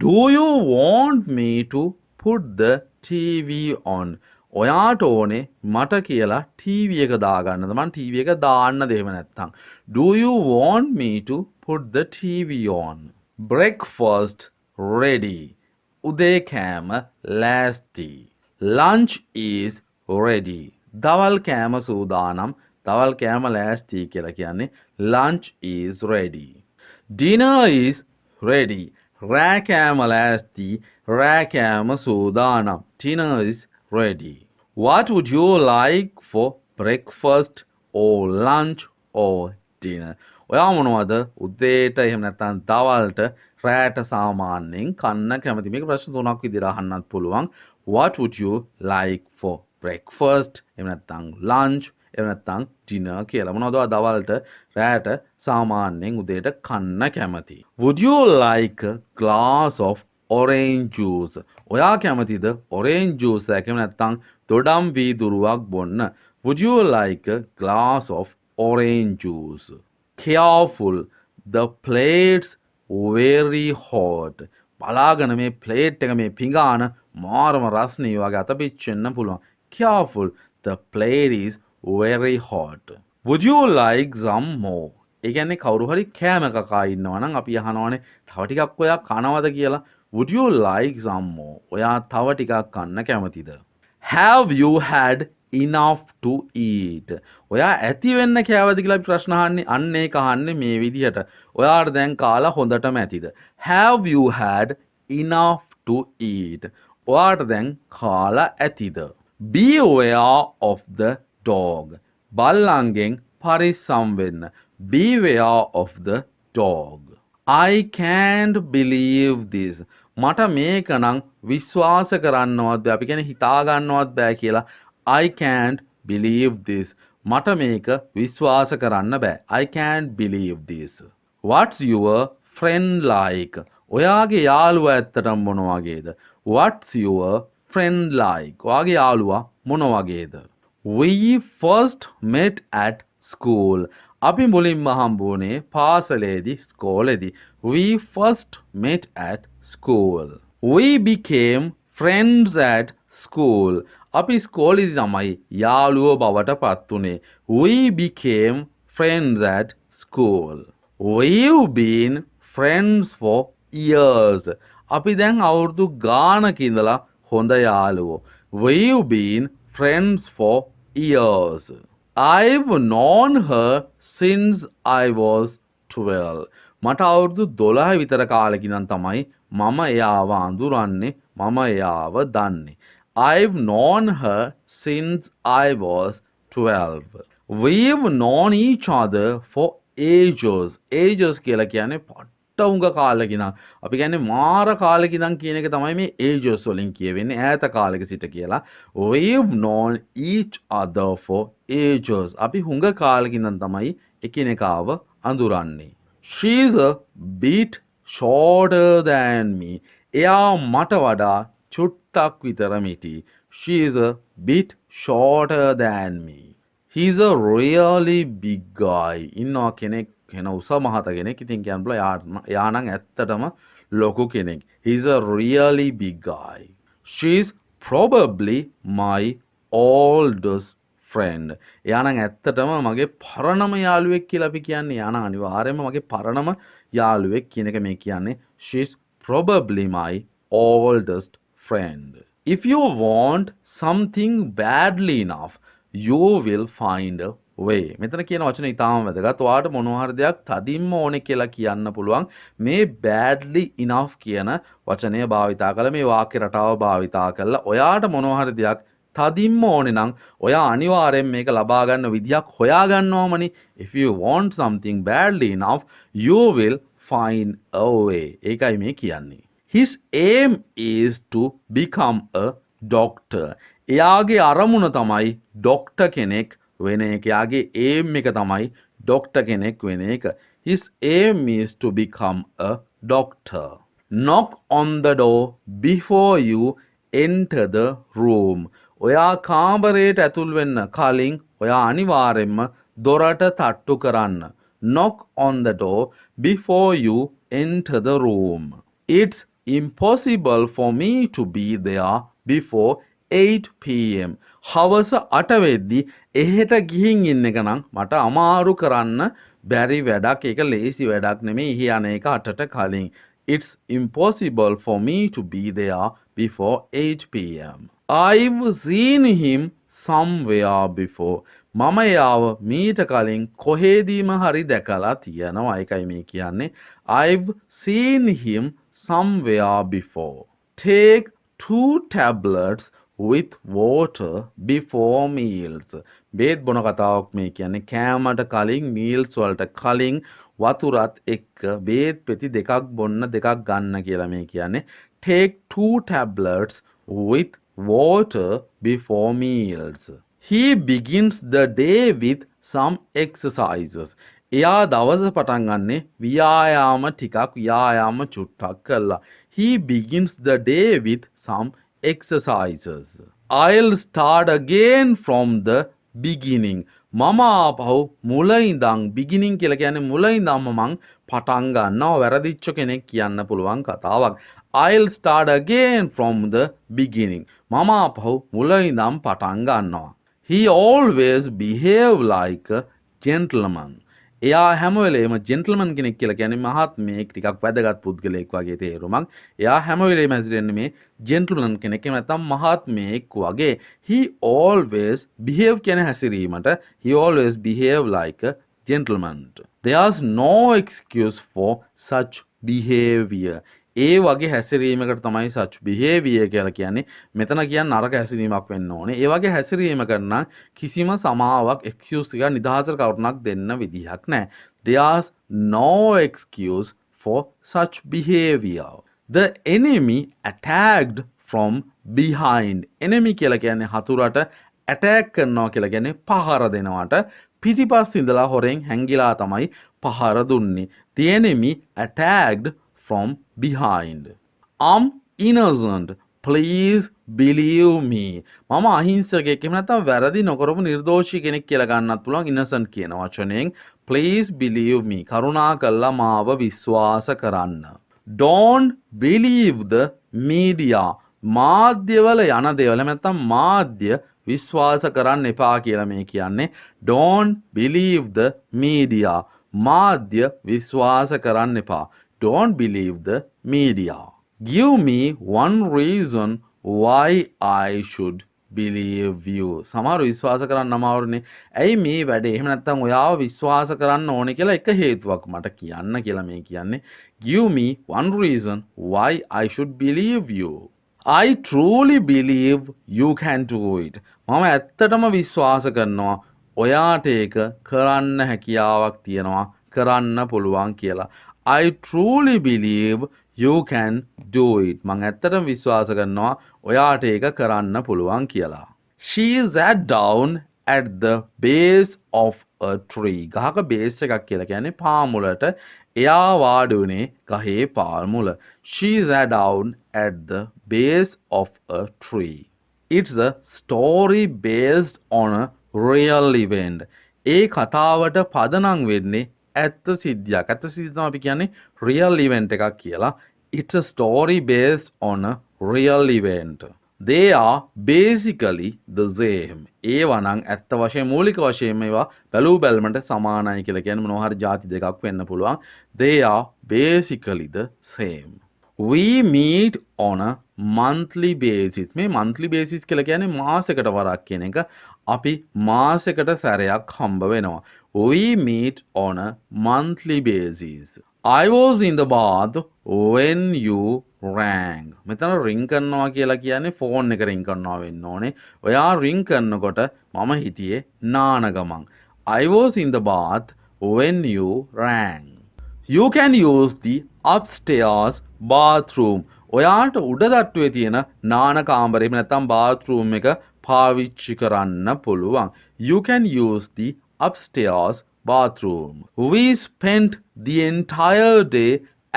A: Do you want me to put the TV on? ඔයාට ඕනේ මට කියලා ටීවී එක දාගන්නද? මං ටීවී එක දාන්නද එහෙම නැත්තම්? Do you want me to put the TV on? Breakfast ready. උදේ කෑම ලෑස්ති. Lunch is ready. දවල් කෑම සූදානම්. දවල් කෑම ලෑස්ති කියලා කියන්නේ lunch is ready. Dinner is ready. රෑ කෑම ලෑස්ති. රෑ කෑම සූදානම්. Dinner is ready. What would you like for breakfast or lunch or dinner? ඔයා මොනවද උදේට එහෙම නැත්නම් දවල්ට රෑට සාමාන්‍යයෙන් කන්න කැමති? මේක ප්‍රශ්න තුනක් විදිහට අහන්නත් පුළුවන්. What would you like for breakfast? එහෙම නැත්නම් lunch, එහෙම නැත්නම් dinner කියලා. මොනවද ඔයා දවල්ට රෑට සාමාන්‍යයෙන් උදේට කන්න කැමති? Would you like a glass of orange juice? ඔයා කැමතිද orange juice එකක් එහෙම නැත්නම් දොඩම් වීදුරුවක් බොන්න? Would you like a glass of orange juice? Careful, the plates very hot. බලාගෙන මේ ප්ලේට් එක මේ පිඟාන මාරම රස්නේ වගේ අත පිච්චෙන්න පුළුවන්. Careful, the plate is very hot. Would you like some more? ඒ කියන්නේ කවුරු හරි කෑම කකා ඉන්නවා නම් අපි අහනවානේ තව ටිකක් ඔයා කනවද කියලා. Would you like some more? ඔයා තව ටිකක් කන්න කැමතිද? Have you had enough to eat? ඔයා ඇති වෙන්න කෑවද කියලා අපි ප්‍රශ්න අහන්නේ. අන්න ඒක අහන්නේ මේ විදිහට. ඔයාට දැන් කාලා හොඳටම ඇතිද? Have you had enough to eat? ඔයාට දැන් කාලා ඇතිද? Beware of the dog. බල්ලන්ගෙන් පරිස්සම් වෙන්න. Beware of the dog. I can't believe this. මට මේක නම් විශ්වාස කරන්නවත් බෑ. අපි කියන්නේ හිතා ගන්නවත් බෑ කියලා. I can't believe this. මට මේක විශ්වාස කරන්න බෑ. I can't believe this. What's your friend like? ඔයාගේ යාළුවා ඇත්තටම මොන වගේද? What's your friend like? ඔයාගේ යාළුවා මොන වගේද? We first met at school. අපි මුලින්ම හම්බුනේ පාසලේදී ස්කෝලේදී. We first met at school. We became friends at school. අපි ස්කෝලේදී තමයි යාළුවෝ බවට පත් වුනේ. We became friends at school. We've been friends for years. අපි දැන් අවුරුදු ගානක ඉඳලා හොඳ යාළුවෝ. We've been friends for years. I've known her since I was 12. මට අවුරුදු 12 විතර කාලෙක ඉඳන් තමයි මම එයාව අඳුරන්නේ, මම එයාව දන්නේ. I've known her since I was 12. We've known each other for ages. Ages කියලා කියන්නේ පට්ට උඟ කාලෙක ඉඳන්. අපි කියන්නේ මාර කාලෙක ඉඳන් කියන එක තමයි මේ ages වලින් කියවෙන්නේ. ඈත කාලෙක සිට කියලා. We've known each other for ages. අපි හුඟ කාලෙක ඉඳන් තමයි එකිනෙකාව අඳුරන්නේ. She's a bit shorter than me. එයා මට වඩා චුට්ටක් විතර මිටි. She's a bit shorter than me. He's a really big guy. ඉන්නවා කෙනෙක් කෙන උස මහත කෙනෙක්. ඉතින් කියන්න බලා යා නම් ඇත්තටම ලොකු කෙනෙක්. He's a really big guy. She's probably my oldest friend. එයා නම් ඇත්තටම මගේ පරණම යාළුවෙක් කියලා අපි කියන්නේ. එයා නම් අනිවාර්යයෙන්ම මගේ පරණම යාළුවෙක් කියන එක මේ කියන්නේ. She's probably my oldest friend. If you want something badly enough, you will find a way. මෙතන කියන වචන ඉතාම වැදගත්. ඔයාට මොනවා හරි දෙයක් තදින්ම ඕනේ කියලා කියන්න පුළුවන්. මේ badly enough කියන වචනය භාවිතා කළා මේ වාක්‍ය රටාව භාවිතා කළා. ඔයාට මොනවා හරි දෙයක් තදින්ම ඕනේ නම් ඔයා අනිවාර්යෙන් මේක ලබා ගන්න විදියක් හොයා ගන්නවමනේ. If you want something badly enough, you will find a way. ඒකයි මේ කියන්නේ. His aim is to become a doctor. එයාගේ අරමුණ තමයි doctor කෙනෙක් වෙන එක. එයාගේ aim එක තමයි doctor කෙනෙක් වෙන එක. His aim is to become a doctor. Knock on the door before you enter the room. ඔයා කාමරයට ඇතුල් වෙන්න කලින් ඔයා අනිවාර්යෙන්ම දොරට තට්ටු කරන්න. Knock on the door before you enter the room. It's impossible for me to be there before 8 p.m. හවස 8 වෙද්දි එහෙට ගිහින් ඉන්න එක නම් මට අමාරු කරන්න බැරි වැඩක්. ඒක ලේසි වැඩක් නෙමෙයි. එහි යන එක 8ට කලින්. It's impossible for me to be there before 8 p.m. I've seen him somewhere before. මම එයාව මීට කලින් කොහේදීම හරි දැකලා තියෙනවා. ඒකයි මේ කියන්නේ. I've seen him somewhere before. Take 2 tablets with water before meals. බේත් බොන කතාවක් මේ කියන්නේ. කෑමට කලින් meals වලට කලින් වතුරත් එක්ක බේත් පෙති දෙකක් බොන්න දෙකක් ගන්න කියලා මේ කියන්නේ. Take 2 tablets with water before meals. He begins the day with some exercises. එයා දවස පටන් ගන්නේ ව්‍යායාම ටිකක් ව්‍යායාම චුට්ටක් කරලා. He begins the day with some exercises. I'll start again from the beginning. මම ආපහු මුල ඉඳන් beginning කියලා කියන්නේ මුල ඉඳන්ම මං පටන් ගන්නවා. වැරදිච්ච කෙනෙක් කියන්න පුළුවන් කතාවක්. I'll start again from the beginning. මම ආපහු මුල ඉඳන් පටන් ගන්නවා. He always behave like a gentleman. එයා හැම වෙලේම ජෙන්ටල්මන් කෙනෙක් කියලා කියන්නේ මහත්මයෙක් ටිකක් වැදගත් පුද්ගලයෙක් වගේ තේරුමක්. එයා හැම වෙලේම හැසිරෙන්නේ මේ ජෙන්ටල්මන් කෙනෙක් එහෙම නැත්නම් මහත්මයෙක් වගේ. He always behave කියන හැසිරීමට he always behave like a gentleman. There's no excuse for such behavior. ඒ වගේ හැසිරීමකට තමයි such behavior කියලා කියන්නේ. මෙතන කියන්නේ නරක හැසිරීමක් වෙන්න ඕනේ. ඒ වගේ හැසිරීමකට නම් කිසිම සමාවක් excuse එක නිදහසට කරුණක් දෙන්න විදිහක් නැහැ. There's no excuse for such behavior. The enemy attacked from behind. enemy කියලා කියන්නේ හතුරට attack කරනවා කියලා කියන්නේ පහර දෙනවට. පිටිපස්ස ඉඳලා හොරෙන් හැංගිලා තමයි පහර දුන්නේ. The enemy attacked from behind. I'm innocent. Please believe me. මම අහිංසකයෙක්. එහෙම නැත්නම් වැරදි නොකරපු නිර්දෝෂී කෙනෙක් කියලා ගන්නත් පුළුවන් innocent කියන වචනයෙන්. Please believe me. කරුණාකරලා මාව විශ්වාස කරන්න. Don't believe the media. මාධ්‍යවල යන දේවල් නැත්නම් මාධ්‍ය විශ්වාස කරන්න එපා කියලා මේ කියන්නේ. Don't believe the media. මාධ්‍ය විශ්වාස කරන්න එපා. Don't believe the media. Give me one reason why I should believe you. සමහර විශ්වාස කරන්න අමාරුනේ. ඇයි මේ වැඩේ? එහෙම නැත්නම් ඔයාව විශ්වාස කරන්න ඕනේ කියලා එක හේතුවක් මට කියන්න කියලා මේ කියන්නේ. Give me one reason why I should believe you. I truly believe you can do it. මම ඇත්තටම විශ්වාස කරනවා ඔයාට ඒක කරන්න හැකියාවක් තියෙනවා කරන්න පුළුවන් කියලා. I truly believe you can do it. මං ඇත්තටම විශ්වාස කරනවා ඔයාට ඒක කරන්න පුළුවන් කියලා. She sat down at the base of a tree. ගහක බේස් එකක් කියලා කියන්නේ පාමුලට. එයා වාඩි වුණේ ගහේ පාමුල. She sat down at the base of a tree. It's a story based on a real event. ඒ කතාවට පදනම් වෙන්නේ ඇත්ත සිද්ධියක්. ඇත්ත සිද්ධිය තමයි අපි කියන්නේ real event එකක් කියලා. It's a story based on a real event. They are basically the same. ඒවා නම් ඇත්ත වශයෙන් මූලික වශයෙන්ම ඒවා බැලූ බැලමට සමානයි කියලා කියන්නේ මොනවා හරි ಜಾති දෙකක් වෙන්න පුළුවන්. They are basically the same. We meet on a monthly basis. මේ monthly basis කියලා කියන්නේ මාසයකට වරක් කියන එක. අපි මාසයකට සැරයක් හම්බ වෙනවා. We meet on a monthly basis. I was in the bath when you rang. මෙතන ring කරනවා කියලා කියන්නේ ෆෝන් එක ring කරනවා වෙන්න ඕනේ. ඔයා ring කරනකොට මම හිටියේ නාන ගමන්. I was in the bath when you rang. You can use the upstairs bathroom. ඔයාට උඩ තට්ටුවේ තියෙන නාන කාමරේ එහෙම නැත්නම් bathroom එක පාවිච්චි කරන්න පුළුවන්. You can use the upstairs bathroom. We spent the entire day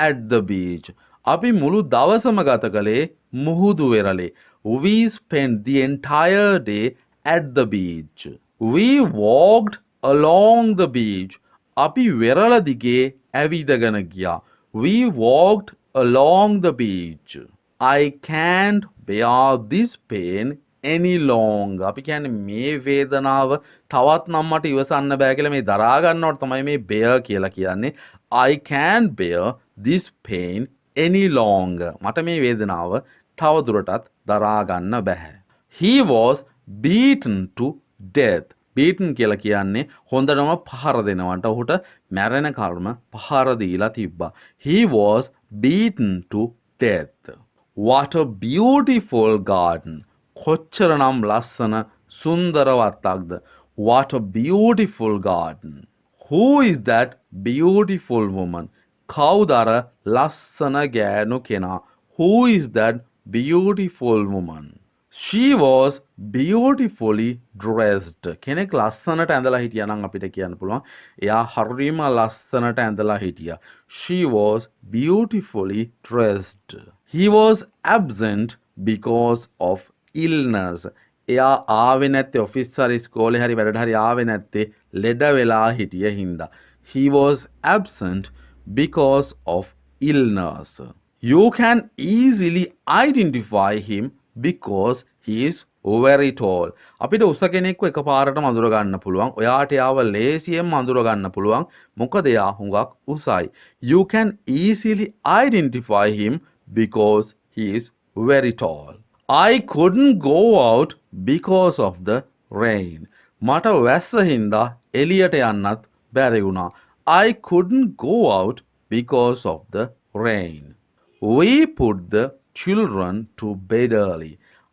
A: at the beach. අපි මුළු දවසම ගත කළේ මුහුදු වෙරළේ. We spent the entire day at the beach. We walked along the beach. අපි වෙරළ දිගේ ඇවිදගෙන ගියා. We walked along the beach. I can't bear this pain any longer. අපි කියන්නේ මේ වේදනාව තවත් නම් මට ඉවසන්න බෑ කියලා මේ දරා ගන්නවට තමයි මේ bear කියලා කියන්නේ. I can't bear this pain any longer. මට මේ වේදනාව තව දුරටත් දරා ගන්න බෑ. He was beaten to death. beaten කියලා කියන්නේ හොඳටම පහර දෙනවට ඔහුට මැරෙන කර්ම පහර දීලා තිබ්බා. He was beaten to death. What a beautiful garden. කොච්චරනම් ලස්සන සුන්දර වත්තක්ද. What a beautiful garden. Who is that beautiful woman? කවුද අර ලස්සන ගෑනු කෙනා? Who is that beautiful woman? She was beautifully dressed. කෙනෙක් ලස්සනට ඇඳලා හිටියා නම් අපිට කියන්න පුළුවන් එයා හරිම ලස්සනට ඇඳලා හිටියා. She was beautifully dressed. He was absent because of illness. එයා ආවේ නැත්තේ ඔෆිස් හරි ඉස්කෝලේ හරි වැඩට හරි ආවේ නැත්තේ ලෙඩ වෙලා හිටිය හින්දා. He was absent because of illness. You can easily identify him because he is very tall. අපිට උස කෙනෙක්ව එකපාරටම අඳුර ගන්න පුළුවන්. ඔයාට යාව ලේසියෙන්ම අඳුර ගන්න පුළුවන්. මොකද එයා හුඟක් උසයි. You can easily identify him because he is very tall. I couldn't go out because of the rain. මට වැස්ස හින්දා එළියට යන්නත් බැරි වුණා. I couldn't go out because of the rain. We put the children to bed early.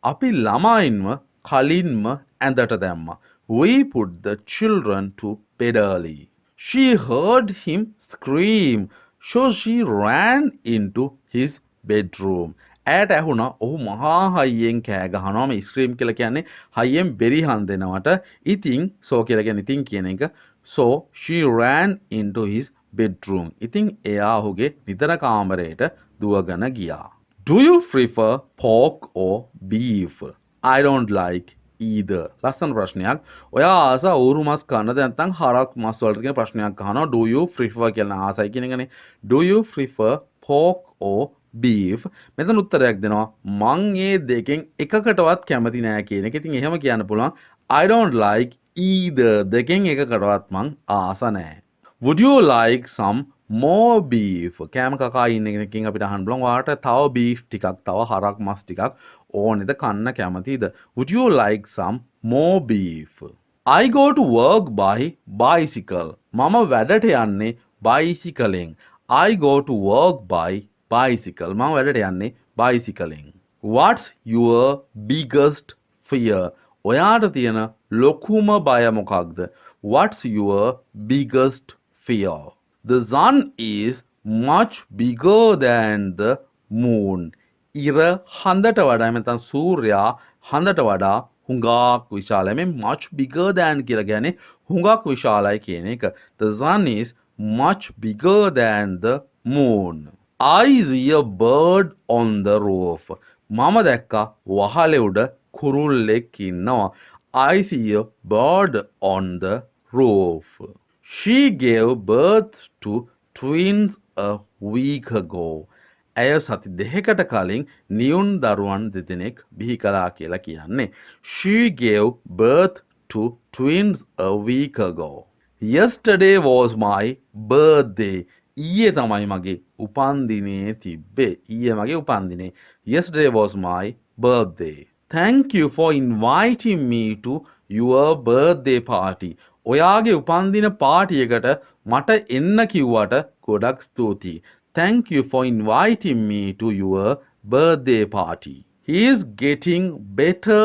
A: අපි ළමයින්ව කලින්ම ඇඳට දැම්මා. We put the children to bed early. She heard him scream, so she ran into his bedroom. ඇයට ඇහුණා ඔහු මහා හයියෙන් කෑ ගහනවා. මේ ස්ක්‍රීම් කියලා කියන්නේ හයියෙන් බෙරිහන් දෙනවට. ඉතින් so කියලා කියන්නේ ඉතින් කියන එක. So she ran into his bedroom. ඉතින් එයා ඔහුගේ නිදන කාමරයට දුවගෙන ගියා. Do you prefer pork or beef? I don't like either. ලස්සන ප්‍රශ්නයක්. ඔයා ආස ඌරු මස් කන්නද නැත්නම් හරක් මස් වලට කියන ප්‍රශ්නයක් අහනවා. Do you prefer කියලා ආසයි කියන එකනේ. Do you prefer pork or beef? මෙතන උත්තරයක් දෙනවා. මං මේ දෙකෙන් එකකටවත් කැමති නෑ කියන එක. ඉතින් එහෙම කියන්න පුළුවන්. I don't like either. දෙකෙන් එකකටවත් මං ආස නෑ. Would you like some more beef? කෑම කකා ඉන්න කෙනකින් අපිට අහන්න බලමු. ඔයාට තව beef ටිකක් තව හරක් මස් ටිකක් ඕනේද කන්න කැමතිද? Would you like some more beef? I go to work by bicycle. මම වැඩට යන්නේ බයිසිකලෙන්. I go to work by bicycle. මම වැඩට යන්නේ බයිසිකලෙන්. What's your biggest fear? ඔයාට තියෙන ලොකුම බය මොකක්ද? What's your biggest fear? The sun is much bigger than the moon. ඉර හඳට වඩා නැත්නම් සූර්යයා හඳට වඩා හුඟක් විශාලයි. මේ much bigger than කියලා කියන්නේ හුඟක් විශාලයි කියන එක. The sun is much bigger than the moon. I see a bird on the roof. මම දැක්කා වහලේ උඩ කුරුල්ලෙක් ඉන්නවා. I see a bird on the roof. She gave birth to twins a week ago. ඇය සති දෙකකට කලින් නියුන් දරුවන් දෙදෙනෙක් බිහි කළා කියලා කියන්නේ. She gave birth to twins a week ago. Yesterday was my birthday. ඊයේ තමයි මගේ උපන්දිනේ තිබ්බේ. ඊයේ මගේ උපන්දිනේ. Yesterday was my birthday. Thank you for inviting me to your birthday party. ඔයාගේ උපන්දින පාටියකට මට එන්න කිව්වට ගොඩක් ස්තුතියි. Thank you for inviting me to your birthday party. He is getting better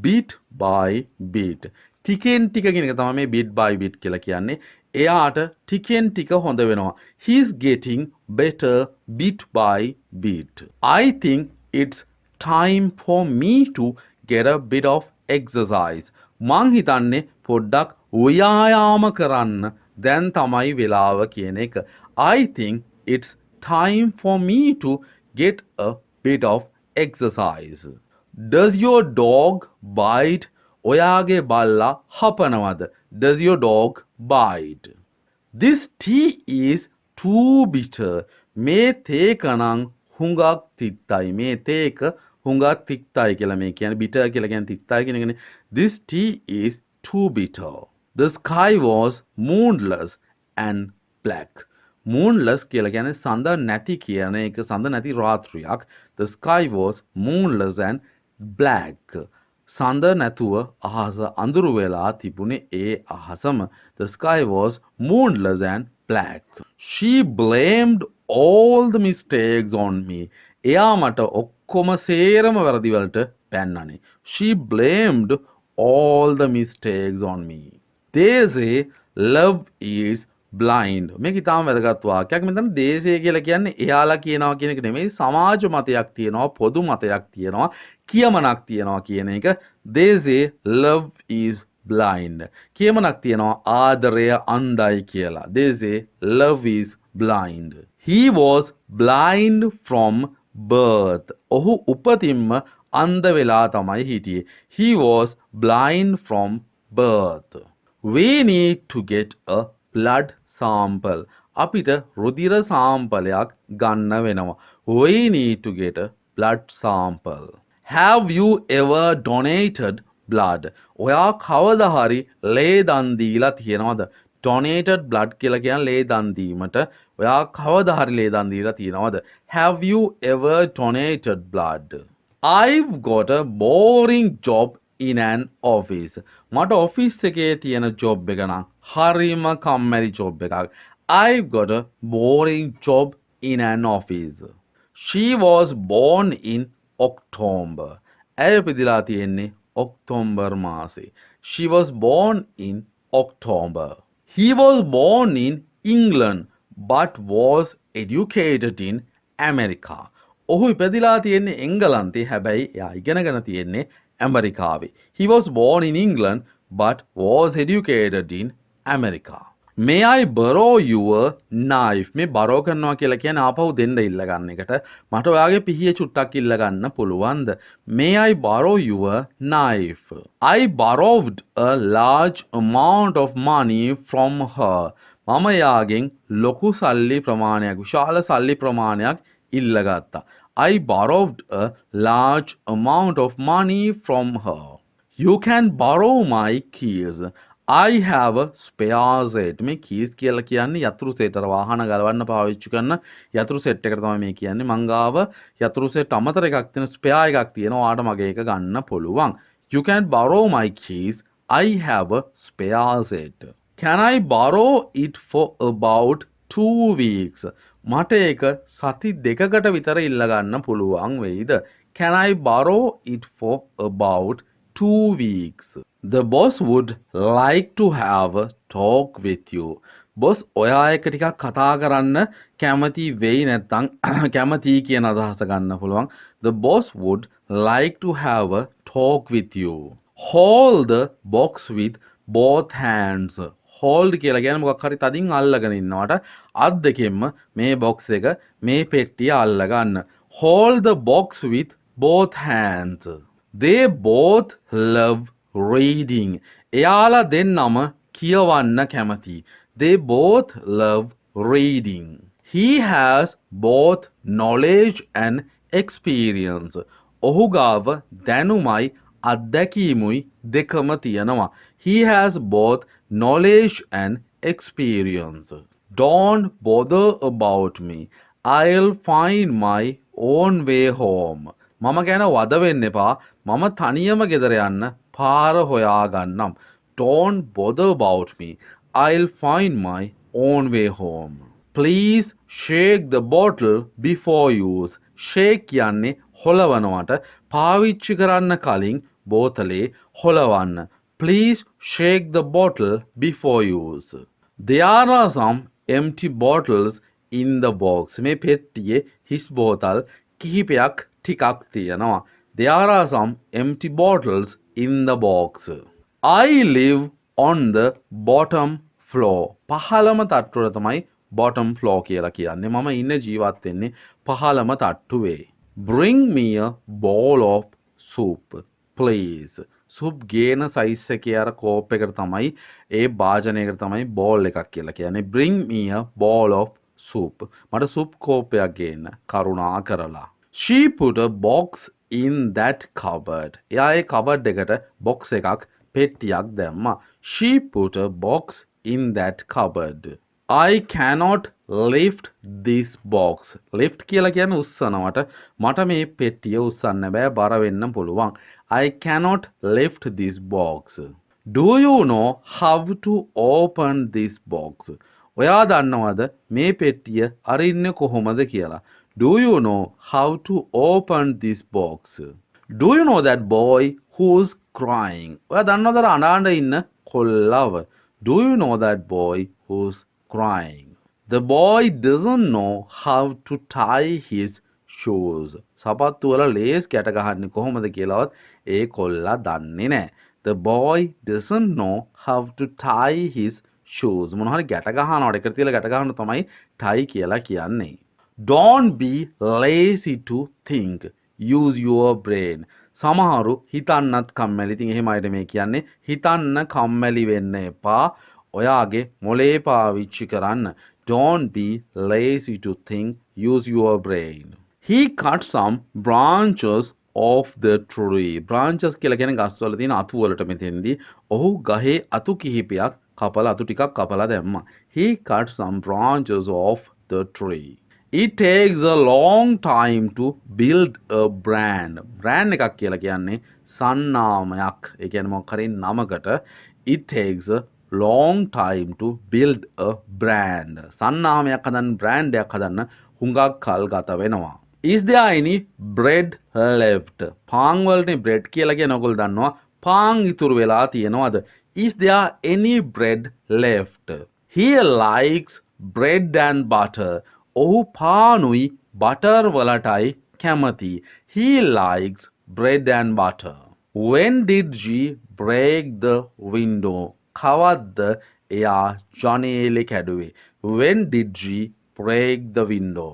A: bit by bit. ටිකෙන් ටික කියන එක තමයි මේ bit by bit කියලා කියන්නේ. එයාට ටිකෙන් ටික හොඳ වෙනවා. He's getting better bit by bit. I think it's time for me to get a bit of exercise. මං හිතන්නේ පොඩ්ඩක් ව්‍යායාම කරන්න දැන් තමයි වෙලාව කියන එක. I think it's time for me to get a bit of exercise. Does your dog bite? ඔයාගේ බල්ලා හපනවද? Does your dog bite? This tea is too bitter. මේ තේක නම් හුඟක් තිත්තයි. මේ තේක හුඟක් තිත්තයි කියලා මේ කියන්නේ bitter කියලා කියන්නේ තිත්තයි කියන එකනේ. This tea is too bitter. The sky was moonless and black. Moonless කියලා කියන්නේ සඳ නැති කියන එක සඳ නැති රාත්‍රියක්. The sky was moonless and black. සඳ නැතුව අහස අඳුරු වෙලා තිබුණේ ඒ අහසම. The sky was moonless and black. She blamed all the mistakes on me. එයා මට ඔක්කොම සේරම වැරදිවලට පැන්නනේ. She blamed all the mistakes on me. They say love is blind. මේක ඉතාම වැදගත් වාක්‍යයක්. මෙතන දේශය කියලා කියන්නේ එයාලා කියනවා කියන එක නෙමෙයි, සමාජ මතයක් තියෙනවා, පොදු මතයක් තියෙනවා, කියමනක් තියෙනවා කියන එක. They say love is blind. කියමනක් තියෙනවා ආදරය අන්ධයි කියලා. They say love is blind. He was blind from birth. ඔහු උපතින්ම අන්ධ වෙලා තමයි හිටියේ. He was blind from birth. We need to get a blood sample. අපිට රුධිර සාම්පලයක් ගන්න වෙනවා. We need to get a blood sample. Have you ever donated blood? ඔයා කවදා හරි ලේ දන් දීලා තියෙනවද? Donated blood කියලා කියන්නේ ලේ දන් දීමට. ඔයා කවදා හරි ලේ දන් දීලා තියෙනවද? Have you ever donated blood? I've got a boring job in an office. මට ඔෆිස් එකේ තියෙන ජොබ් එක නම් හරිම කම්මැලි ජොබ් එකක්. I've got a boring job in an office. She was born in October. ඇය ඉපදිලා තියෙන්නේ ඔක්තෝබර් මාසේ. She was born in October. He was born in England but was educated in America. ඔහු ඉපදිලා තියෙන්නේ එංගලන්තේ, හැබැයි එයා ඉගෙනගෙන තියෙන්නේ ඇමරිකාවේ. He was born in England but was educated in America. May I borrow your knife? මේ borrow කරනවා කියලා කියන්නේ ආපහු දෙන්න ඉල්ල ගන්න එකට. මට ඔයාගේ පිහිය චුට්ටක් ඉල්ල ගන්න පුළුවන්ද? May I borrow your knife? I borrowed a large amount of money from her. මම එයාගෙන් ලොකු සල්ලි ප්‍රමාණයක්, විශාල සල්ලි ප්‍රමාණයක් ඉල්ල ගත්තා. I borrowed a large amount of money from her. You can borrow my keys. I have a spare set. මේ keys කියලා කියන්නේ යතුරු සෙට්, අර වාහන ගලවන්න පාවිච්චි කරන යතුරු සෙට් එකට තමයි මේ කියන්නේ. මං ගාව යතුරු සෙට් අමතර එකක් තියෙන, ස්පෙයා එකක් තියෙනවා. ඔයාට මගේ එක ගන්න පුළුවන්. You can borrow my keys. I have a spare set. Can I borrow it for about 2 weeks? මට ඒක සති දෙකකට විතර ඉල්ල ගන්න පුළුවන් වෙයිද? Can I borrow it for about 2 weeks? The boss would like to have a talk with you. Boss ඔයා එක්ක ටිකක් කතා කරන්න කැමති වෙයි නැත්නම් කැමති කියන අදහස ගන්න පුළුවන්. The boss would like to have a talk with you. Hold the box with both hands. Hold කියලා කියන්නේ මොකක් හරි තදින් අල්ලගෙන ඉන්නවට අත් දෙකෙන්ම මේ box එක, මේ පෙට්ටිය අල්ල ගන්න. Hold the box with both hands. They both love reading. එයාලා දෙන්නම කියවන්න කැමති. They both love reading. He has both knowledge and experience. ඔහු ගාව දැනුමයි අත්දැකීමුයි දෙකම තියෙනවා. He has both knowledge and experience. Don't bother about me. I'll find my own way home. මම ගැන වද වෙන්න එපා. මම තනියම ගෙදර යන්න පාර හොයාගන්නම්. Don't bother about me. I'll find my own way home. Please shake the bottle before use. Shake කියන්නේ හොලවනවට, පාවිච්චි කරන්න කලින් බෝතලේ හොලවන්න. Please shake the bottle before use. There are some empty bottles in the box. මේ පෙට්ටියේ හිස් බෝතල් කිහිපයක් ටිකක් තියෙනවා. There are some empty bottles in the box. I live on the bottom floor. පහළම තට්ටුවල තමයි bottom floor කියලා කියන්නේ. මම ඉන්න ජීවත් වෙන්නේ පහළම තට්ටුවේ. Bring me a bowl of soup, please. Soup ගේන සයිස් එකේ අර කෝප් එකට තමයි ඒ භාජනයකට තමයි බෝල් එකක් කියලා කියන්නේ. Bring me a bowl of soup. මට සුප් කෝපයක් ගේන්න කරුණා කරලා. She put a box in that cupboard. එයා ඒ cupboard එකට box එකක් පෙට්ටියක් දැම්මා. She put a box in that cupboard. I cannot lift this box. Lift කියලා කියන්නේ උස්සනවට. මට මේ පෙට්ටිය උස්සන්න බෑ, බර වෙන්න පුළුවන්. I cannot lift this box. Do you know how to open this box? ඔයා දන්නවද මේ පෙට්ටිය අරින්නේ කොහොමද කියලා? Do you know how to open this box? Do you know that boy who's crying? ඔයා දන්නවද අඬන ඉන්න කොල්ලව? Do you know that boy who's crying? The boy doesn't know how to tie his shoes. සපත්තු වල ලේස් ගැට ගහන්නේ කොහොමද කියලාවත් ඒ කොල්ලා දන්නේ නැහැ. The boy doesn't know how to tie his shoes. මොනවා හරි ගැට ගහනවට එකට තියලා ගැට ගහන තමයි tie කියලා කියන්නේ. Don't be lazy to think. Use your brain. සමහරු හිතන්නත් කම්මැලි. ඉතින් එහෙම අයට මේ කියන්නේ හිතන්න කම්මැලි වෙන්න එපා. ඔයාගේ මොලේ පාවිච්චි කරන්න. Don't be lazy to think. Use your brain. He cut some branches of the tree. Branches කියලා කියන්නේ ගස්වල තියෙන අතු වලට මෙතෙන්දී. ඔහු ගහේ අතු කිහිපයක් කපලා අතු ටිකක් කපලා දැම්මා. He cut some branches of the tree. It takes a long time to build a brand. Brand එකක් කියලා කියන්නේ සන්නාමයක්. ඒ කියන්නේ මොකක් හරි නමකට. It takes a long time to build a brand. සන්නාමයක් හදන්න, brand එකක් හදන්න හුඟක් කල් ගත වෙනවා. Is there any bread left? පාන් වලනේ bread කියලා කියන ඔයගොල්ලෝ දන්නවා. පාන් ඉතුරු වෙලා තියෙනවද? Is there any bread left? He likes bread and butter. ඔහු පානුයි බටර් වලටයි කැමති. He likes bread and butter. When did she break the window? කවද්ද එයා ජනේලෙ කැඩුවේ? When did she break the window?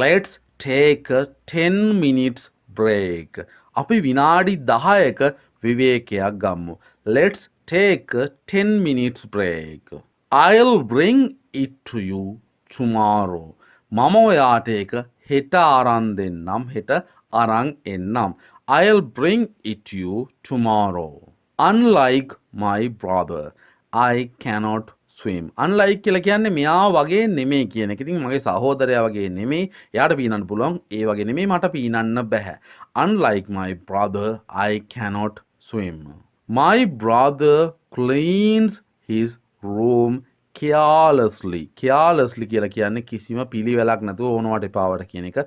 A: Let's take a 10 minutes break. අපි විනාඩි 10ක විවේකයක් ගමු. Let's take a 10 minutes break. I'll bring it to you tomorrow. මම ඔයාට ඒක හෙට අරන් දෙන්නම්. හෙට අරන් එන්නම්. I'll bring it to you tomorrow. Unlike my brother, I cannot swim. Unlike කියලා කියන්නේ මෙයා වගේ නෙමෙයි කියන එක. ඉතින් මගේ සහෝදරයා වගේ නෙමෙයි. එයාට පීනන්න පුළුවන්. ඒ වගේ නෙමෙයි මට පීනන්න බෑ. Unlike my brother, I cannot swim. My brother cleans his room carelessly. Carelessly කියලා කියන්නේ කිසිම පිළිවෙලක් නැතුව ඕනවට එපාවට කියන එක.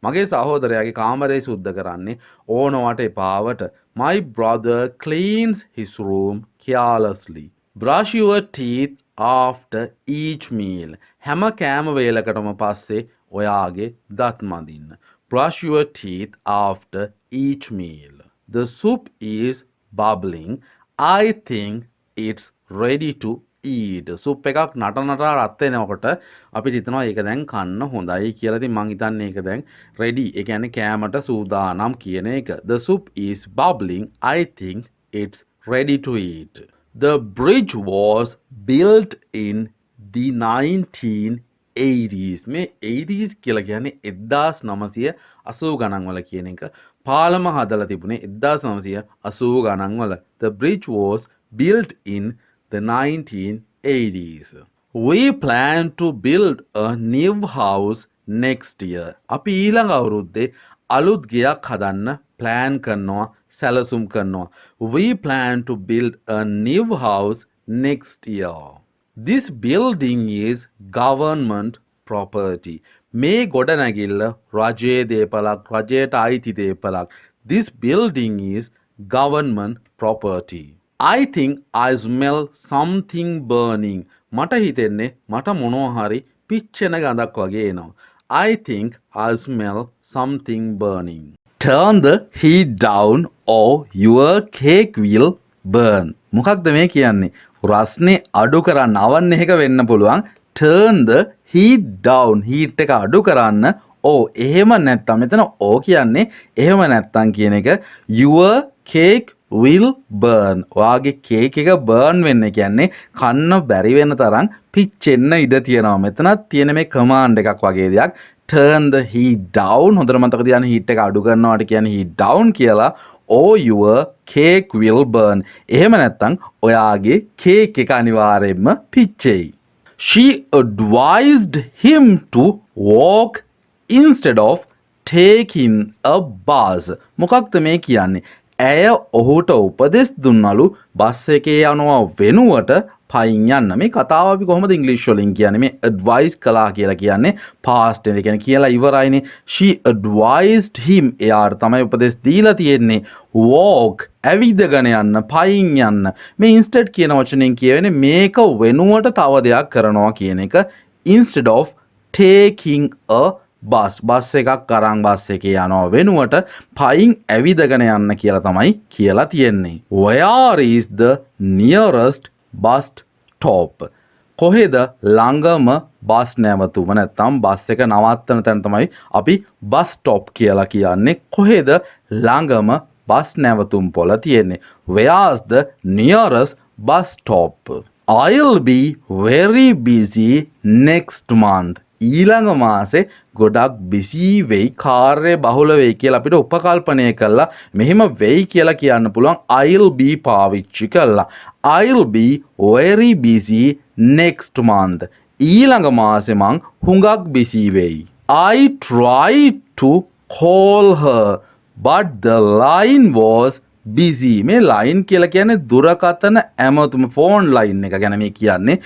A: මගේ සහෝදරයාගේ කාමරය සුද්ධ කරන්නේ ඕනවට එපාවට. My brother cleans his room carelessly. Brush your teeth after each meal. හැම කෑම වේලකටම පස්සේ ඔයාගේ දත් මදින්න. Brush your teeth after each meal. The soup is bubbling. I think it's ready to eat. Soup එකක් නටනට රත් වෙනකොට අපිට හිතනවා ඒක දැන් කන්න හොඳයි කියලා. ඉතින් මං හිතන්නේ ඒක දැන් ready. ඒ කියන්නේ කෑමට සූදානම් කියන එක. The soup is bubbling. I think it's ready to eat. The bridge was built in the 1980s. මේ 80s කියලා කියන්නේ 1980 ගණන් වල කියන එක. පාලම හදලා තිබුණේ 1980 ගණන් වල. The bridge was built in the 1980s. We plan to build a new house next year. අපි ඊළඟ අවුරුද්දේ අලුත් ගෙයක් හදන්න plan කරනවා, සැලසුම් කරනවා. We plan to build a new house next year. This building is government property. මේ ගොඩනැගිල්ල රජයේ දේපලක්, රජයට අයිති දේපලක්. This building is government property. I think I smell something burning. මට හිතෙන්නේ මට මොනවා හරි පිච්චෙන ගඳක් වගේ එනවා. I think I smell something burning. Turn the heat down or your cake will burn. මොකක්ද මේ කියන්නේ? රස්නේ අඩු කරන්න අවන් එක වෙන්න පුළුවන්. Turn the heat down. heat එක අඩු කරන්න. එහෙම නැත්තම් මෙතන කියන්නේ එහෙම නැත්තම් කියන එක your cake will burn. ඔයාගේ කේක් එක burn වෙන්න කියන්නේ කන්න බැරි වෙන තරම් පිච්චෙන්න ඉඩ තියෙනවා. මෙතනත් තියෙන මේ command එකක් වගේ දෙයක්. Turn the heat down. හොඳට මතක තියාගන්න heat එක අඩු කරනවාට කියන්නේ heat down කියලා. or your cake will burn. එහෙම නැත්තම් ඔයාගේ කේක් එක අනිවාර්යයෙන්ම පිච්චෙයි. She advised him to walk instead of taking a bus. මොකක්ද මේ කියන්නේ? ඇය ඔහුට උපදෙස් දුන්නලු බස් එකේ යනවා වෙනුවට පයින් යන්න. මේ කතාව අපි කොහොමද ඉංග්‍රීසි වලින් කියන්නේ? මේ advice කළා කියලා කියන්නේ past tense. කියන්නේ කියලා ඉවරයිනේ. She advised him. එයාට තමයි උපදෙස් දීලා තියෙන්නේ. walk ඇවිදගෙන යන්න, පයින් යන්න. මේ instead කියන වචනෙන් කියවෙන්නේ මේක වෙනුවට තව දෙයක් කරනවා කියන එක. instead of taking a bus එකක් අරන් බස් එකේ යනවා වෙනුවට පයින් ඇවිදගෙන යන්න කියලා තමයි කියලා තියෙන්නේ. Where is the nearest bus stop? කොහෙද ළඟම බස් නැවතුම? නැත්නම් බස් එක නවත්තන තැන තමයි අපි බස් ස්ටොප් කියලා කියන්නේ. කොහෙද ළඟම බස් නැවතුම් පොළ තියෙන්නේ? Where's the nearest bus stop? I'll be very busy next month. ඊළඟ මාසේ ගොඩක් බිසි වෙයි, කාර්ය බහුල වෙයි කියලා අපිට උපකල්පනය කළා. මෙහෙම වෙයි කියලා කියන්න පුළුවන් I'll be පාවිච්චි කළා. I'll be very busy next month. ඊළඟ මාසේ මං හුඟක් බිසි වෙයි. I tried to call her but the line was busy. මේ line කියලා කියන්නේ දුරකථන ඇමතුම, ෆෝන් line එක ගැන මේ කියන්නේ.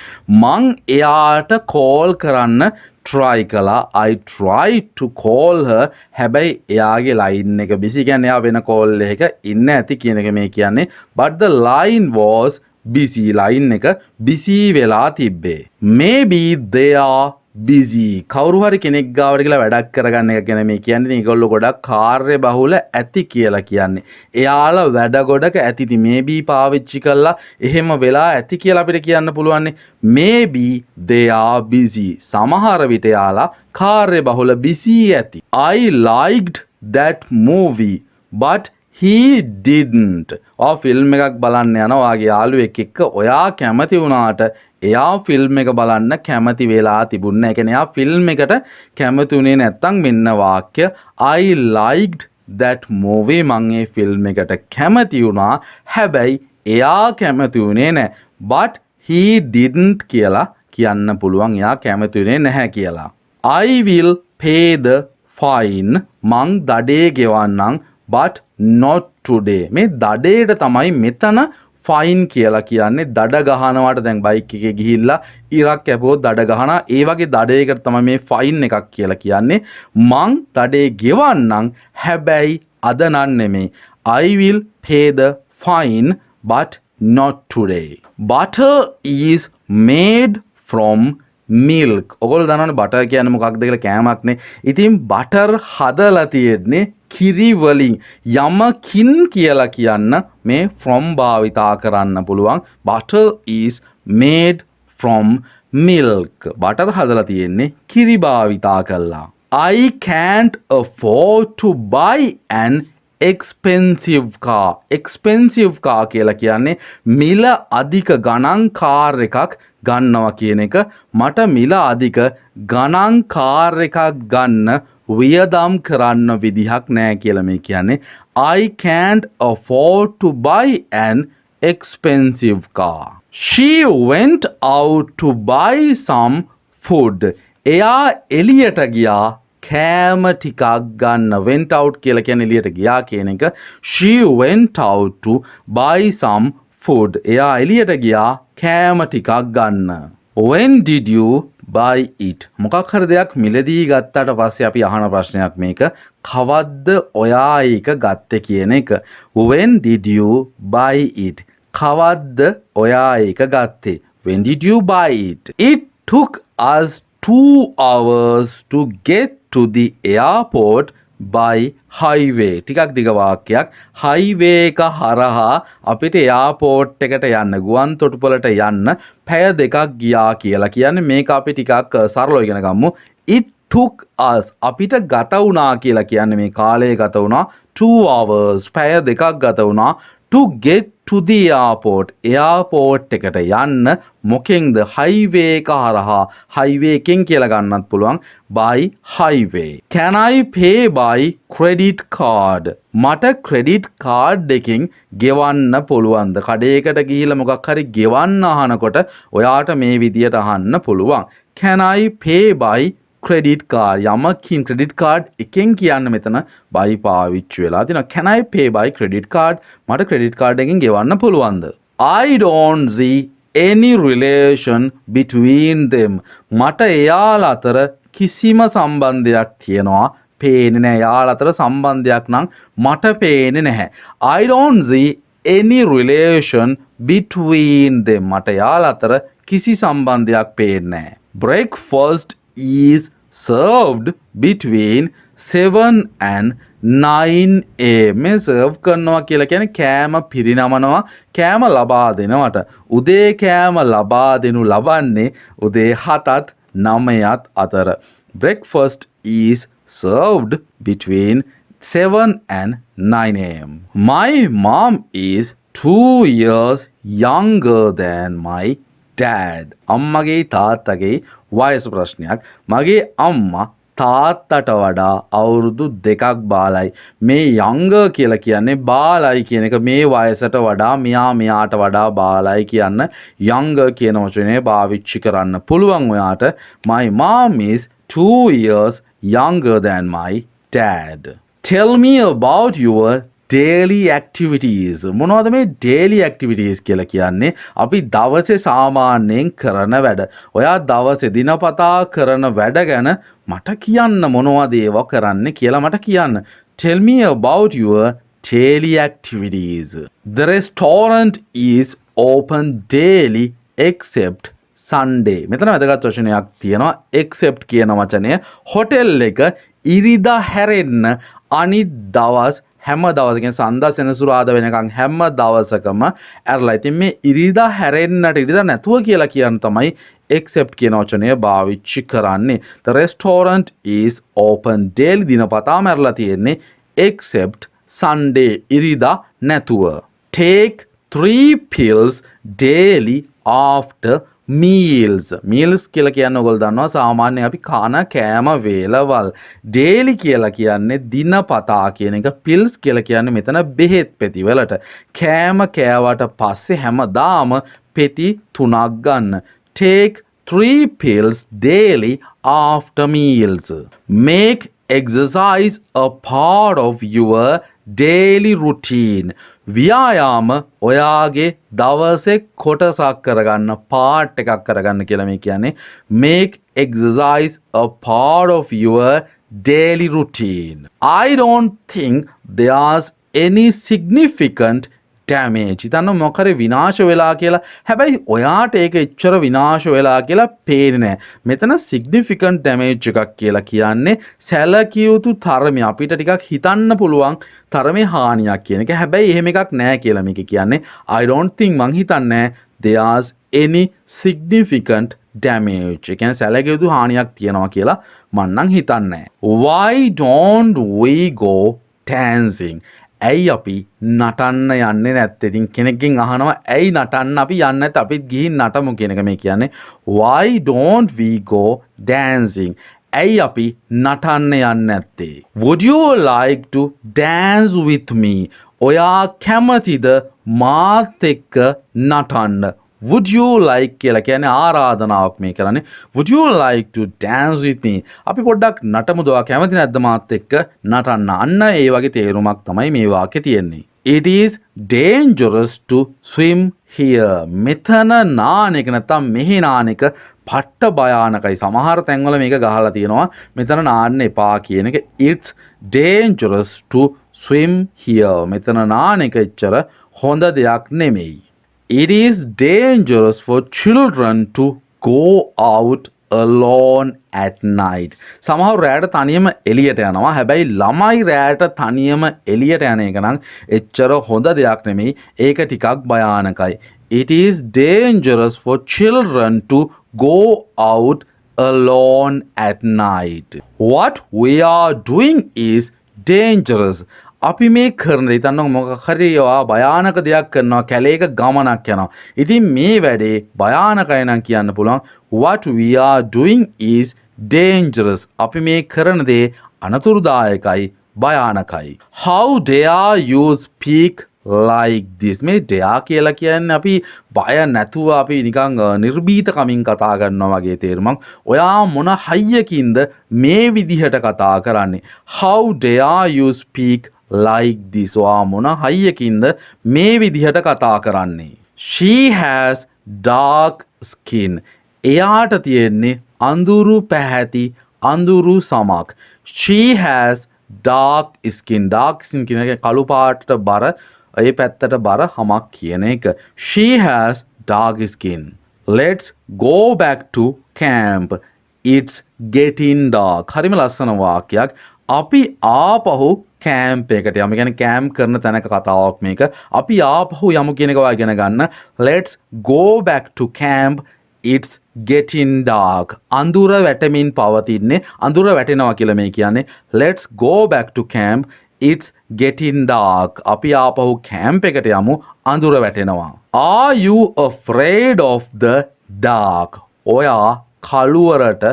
A: මං එයාට call කරන්න try කළා. I tried to call her. හැබැයි එයාගේ line එක busy කියන්නේ එයා වෙන call එකක ඉන්න ඇති කියන එක මේ කියන්නේ. But the line was busy. line එක busy වෙලා තිබ්බේ. Maybe they are busy. කවුරු හරි කෙනෙක් ගාවට කියලා වැඩක් කරගන්න එක ගැන මේ කියන්නේ. ඉතින් ඒගොල්ලෝ ගොඩක් කාර්ය බහුල ඇති කියලා කියන්නේ. එයාලා වැඩ ගොඩක ඇති. ඉතින් maybe පාවිච්චි කළා එහෙම වෙලා ඇති කියලා අපිට කියන්න පුළුවන්. Maybe they are busy. සමහර විට එයාලා කාර්ය බහුල busy ඇති. I liked that movie but he didn't. Film එකක් බලන්න යනවා වාගේ යාළුවෙක් එක්ක ඔයා කැමති වුණාට එයා ෆිල්ම් එක බලන්න කැමති වෙලා තිබුණේ නැහැ. ඒ කියන්නේ එයා ෆිල්ම් එකට කැමති උනේ නැත්තම් මෙන්න වාක්‍ය I liked that movie. මං ඒ ෆිල්ම් එකට කැමති වුණා. හැබැයි එයා කැමති උනේ නැහැ. But he didn't කියලා කියන්න පුළුවන් එයා කැමති උනේ නැහැ කියලා. I will pay the fine. මං දඩේ ගෙවන්නම් but not today. මේ දඩේට තමයි මෙතන ෆයින් කියලා කියන්නේ. දඩ ගහනවාට දැන් බයික් එකේ ගිහිල්ලා ඉරක් කැපුවොත් දඩ ගහනවා. ඒ වගේ දඩේකට තමයි මේ ෆයින් එකක් කියලා කියන්නේ. මං දඩේ ගෙවන්නම් හැබැයි අද නන් නෙමෙයි. I will pay the fine but not today. Butter is made from milk. ඔයගොල්ලෝ දන්නවනේ බටර් කියන්නේ මොකක්ද කියලා කෑමක්නේ. ඉතින් බටර් හදලා තියෙන්නේ කිරි වලින්. යමකින් කියලා කියන්න මේ from භාවිතා කරන්න පුළුවන්. Butter is made from milk. Butter හදලා තියෙන්නේ කිරි භාවිතා කළා. I can't afford to buy an expensive car. expensive car කියලා කියන්නේ මිල අධික ගණන් කාර් එකක් ගන්නවා කියන එක. මට මිල අධික ගණන් කාර් එකක් ගන්න වියදම් කරන්න විදිහක් නෑ කියලා මේ කියන්නේ. I can't afford to buy an expensive car. She went out to buy some food. එයා එළියට ගියා කෑම ටිකක් ගන්න. went out කියලා කියන්නේ එළියට ගියා කියන එක. She went out to buy some food. එයා එළියට ගියා කෑම ටිකක් ගන්න. When did you buy it? මොකක් හරි දෙයක් මිලදී ගත්තාට පස්සේ අපි අහන ප්‍රශ්නයක් මේක. කවද්ද ඔයා ඒක ගත්තේ කියන එක. When did you buy it? කවද්ද ඔයා ඒක ගත්තේ? When did you buy it? It took us 2 hours to get to the airport by highway. ටිකක් දිග වාක්‍යයක්. highway එක හරහා අපිට එයාපෝට් එකට යන්න ගුවන් තොටුපළට යන්න පැය දෙකක් ගියා කියලා කියන්නේ මේක අපි ටිකක් සරලව ඉගෙන ගමු. It took us අපිට ගත වුණා කියලා කියන්නේ මේ කාලය ගත වුණා 2 hours පැය දෙකක් ගත වුණා to get to the airport airport එකට යන්න මොකෙන්ද highway එක හරහා highway එකෙන් කියලා ගන්නත් පුළුවන් by highway. Can I pay by credit card? මට credit card එකකින් ගෙවන්න පුළුවන්ද? කඩේකට ගිහිල්ලා මොකක් හරි ගෙවන්න අහනකොට ඔයාට මේ විදියට අහන්න පුළුවන්. Can I pay by credit card? යමකින් credit card එකෙන් කියන්න මෙතන buy පාවිච්චි වෙලා තියෙනවා. Can I pay by credit card? මට credit card එකෙන් ගෙවන්න පුළුවන්ද? I don't see any relation between them. මට එයාලා අතර කිසිම සම්බන්ධයක් තියනවා පේන්නේ නැහැ. එයාලා අතර සම්බන්ධයක් නම් මට පේන්නේ නැහැ. I don't see any relation between them. මට එයාලා අතර කිසි සම්බන්ධයක් පේන්නේ නැහැ. Breakfast is served between 7 and 9 am. මේ serve කරනවා කියලා කියන්නේ කෑම පිරිනමනවා, කෑම ලබා දෙනවට. උදේ කෑම ලබා දෙනු ලබන්නේ උදේ 7ත් 9ත් අතර. Breakfast is served between 7 and 9 am. My mom is 2 years younger than my dad. අම්මගේ තාත්තගේ වයස ප්‍රශ්නයක්. මගේ අම්මා තාත්තට වඩා අවුරුදු 2ක් බාලයි. මේ younger කියලා කියන්නේ බාලයි කියන එක මේ වයසට වඩා මෙයාට වඩා බාලයි කියන්න younger කියන වචනේ පාවිච්චි කරන්න පුළුවන් ඔයාට. My mom is 2 years younger than my dad. Tell me about your daily activities. මොනවද මේ daily activities කියලා කියන්නේ? අපි දවසේ සාමාන්‍යයෙන් කරන වැඩ. ඔයා දවසේ දිනපතා කරන වැඩ ගැන මට කියන්න මොනවද ඒව කරන්නේ කියලා මට කියන්න. Tell me about your daily activities. The restaurant is open daily except Sunday. මෙතන වැදගත් වචනයක් තියෙනවා except කියන වචනය. හොටෙල් එක ඉරිදා හැරෙන්න අනිත් දවස් හැම දවසකින් සඳා සෙනසුරාදා වෙනකන් හැම දවසකම ඇරලා. ඉතින් මේ ඉරිදා හැරෙන්නට ඉරිදා නැතුව කියලා කියන තමයි except කියන වචනය භාවිතා කරන්නේ. The restaurant is open daily දිනපතාම ඇරලා තියෙන්නේ except Sunday ඉරිදා නැතුව. Take 3 pills daily after meals. meals කියලා කියන්නේ ඔයගොල්ලෝ දන්නවා සාමාන්‍යයෙන් අපි කන කෑම වේලවල්. daily කියලා කියන්නේ දිනපතා කියන එක. pills කියලා කියන්නේ මෙතන බෙහෙත් පෙති වලට. කෑම කෑවට පස්සේ හැමදාම පෙති 3ක් ගන්න. take 3 pills daily after meals. Make exercise a part of your daily routine. ව්‍යායාම ඔයාගේ දවසේ කොටසක් කරගන්න, part එකක් කරගන්න කියලා මේ කියන්නේ. Make exercise a part of your daily routine. I don't think there's any significant damage. ඉතින් මොකද විනාශ වෙලා කියලා. හැබැයි ඔයාට ඒක එච්චර විනාශ වෙලා කියලා පේන්නේ නැහැ. මෙතන significant damage එකක් කියලා කියන්නේ සැලකිය යුතු තරමේ අපිට ටිකක් හිතන්න පුළුවන් තරමේ හානියක් කියන එක. හැබැයි එහෙම එකක් නැහැ කියලා මේක කියන්නේ. I don't think මං හිතන්නේ there's any significant damage. ඒ කියන්නේ සැලකිය යුතු හානියක් තියනවා කියලා මං නම් හිතන්නේ. Why don't we go dancing? ඇයි අපි නටන්න යන්නේ නැත්තේ? ඉතින් කෙනෙක්ගෙන් අහනවා ඇයි නටන්න අපි යන්නේ නැත්නම් අපිත් ගිහින් නටමු කියන එක මේ කියන්නේ. Why don't we go dancing? ඇයි අපි නටන්න යන්නේ නැත්තේ? Would you like to dance with me? ඔයා කැමතිද මාත් එක්ක නටන්න? Would you like කියලා කියන්නේ ආරාධනාවක් මේ කරන්නේ. Would you like to dance with me? අපි පොඩ්ඩක් නටමුද? ඔයා කැමති නැද්ද මාත් එක්ක නටන්න? අන්න ඒ වගේ තේරුමක් තමයි මේ වාක්‍යේ තියෙන්නේ. It is dangerous to swim here. මෙතන නාන එක නැත්තම් මෙහි නාන එක පට්ට භයානකයි. සමහර තැන්වල මේක ගහලා තියෙනවා මෙතන නාන්න එපා කියන එක. It's dangerous to swim here. මෙතන නාන එක එච්චර හොඳ දෙයක් නෙමෙයි. It is dangerous for children to go out alone at night. සමහර රෑට තනියම එළියට යනවා. හැබැයි ළමයි රෑට තනියම එළියට යන එක නම් එච්චර හොඳ දෙයක් නෙමෙයි. ඒක ටිකක් භයානකයි. It is dangerous for children to go out alone at night. What we are doing is dangerous. අපි මේ කරන දේ හිතන්න මොකක් හරි භයානක දෙයක් කරනවා කැලේක ගමනක් යනවා. ඉතින් මේ වැඩේ භයානකයි නම් කියන්න පුළුවන් what we are doing is dangerous. අපි මේ කරන දේ අනතුරුදායකයි භයානකයි. How dare you speak like this? මේ dare කියලා කියන්නේ අපි බය නැතුව අපි නිකන් නිර්භීතකමින් කතා කරනවා වගේ තේරුමක්. ඔයා මොන හයියකින්ද මේ විදිහට කතා කරන්නේ? How dare you speak like this? ඔයා මොන හයියකින්ද මේ විදිහට කතා කරන්නේ? She has dark skin. එයාට තියෙන්නේ අඳුරු පැහැති අඳුරු සමක්. She has dark skin. Dark skin කියන එක කළු පාටට බර ඒ පැත්තට බර හමක් කියන එක. She has dark skin. Let's go back to camp. It's getting dark. හරිම ලස්සන වාක්‍යයක්. අපි ආපහු කෑම්ප් එකට යමු. කියන්නේ කෑම්ප් කරන තැනක කතාවක් මේක. අපි ආපහු යමු කියන එක ඔයා ඉගෙන ගන්න. Let's go back to camp. It's getting dark. අඳුර වැටමින් පවතින්නේ. අඳුර වැටෙනවා කියලා මේ කියන්නේ. Let's go back to camp. It's getting dark. අපි ආපහු කෑම්ප් එකට යමු. අඳුර වැටෙනවා. Are you afraid of the dark? ඔයා කළුවරට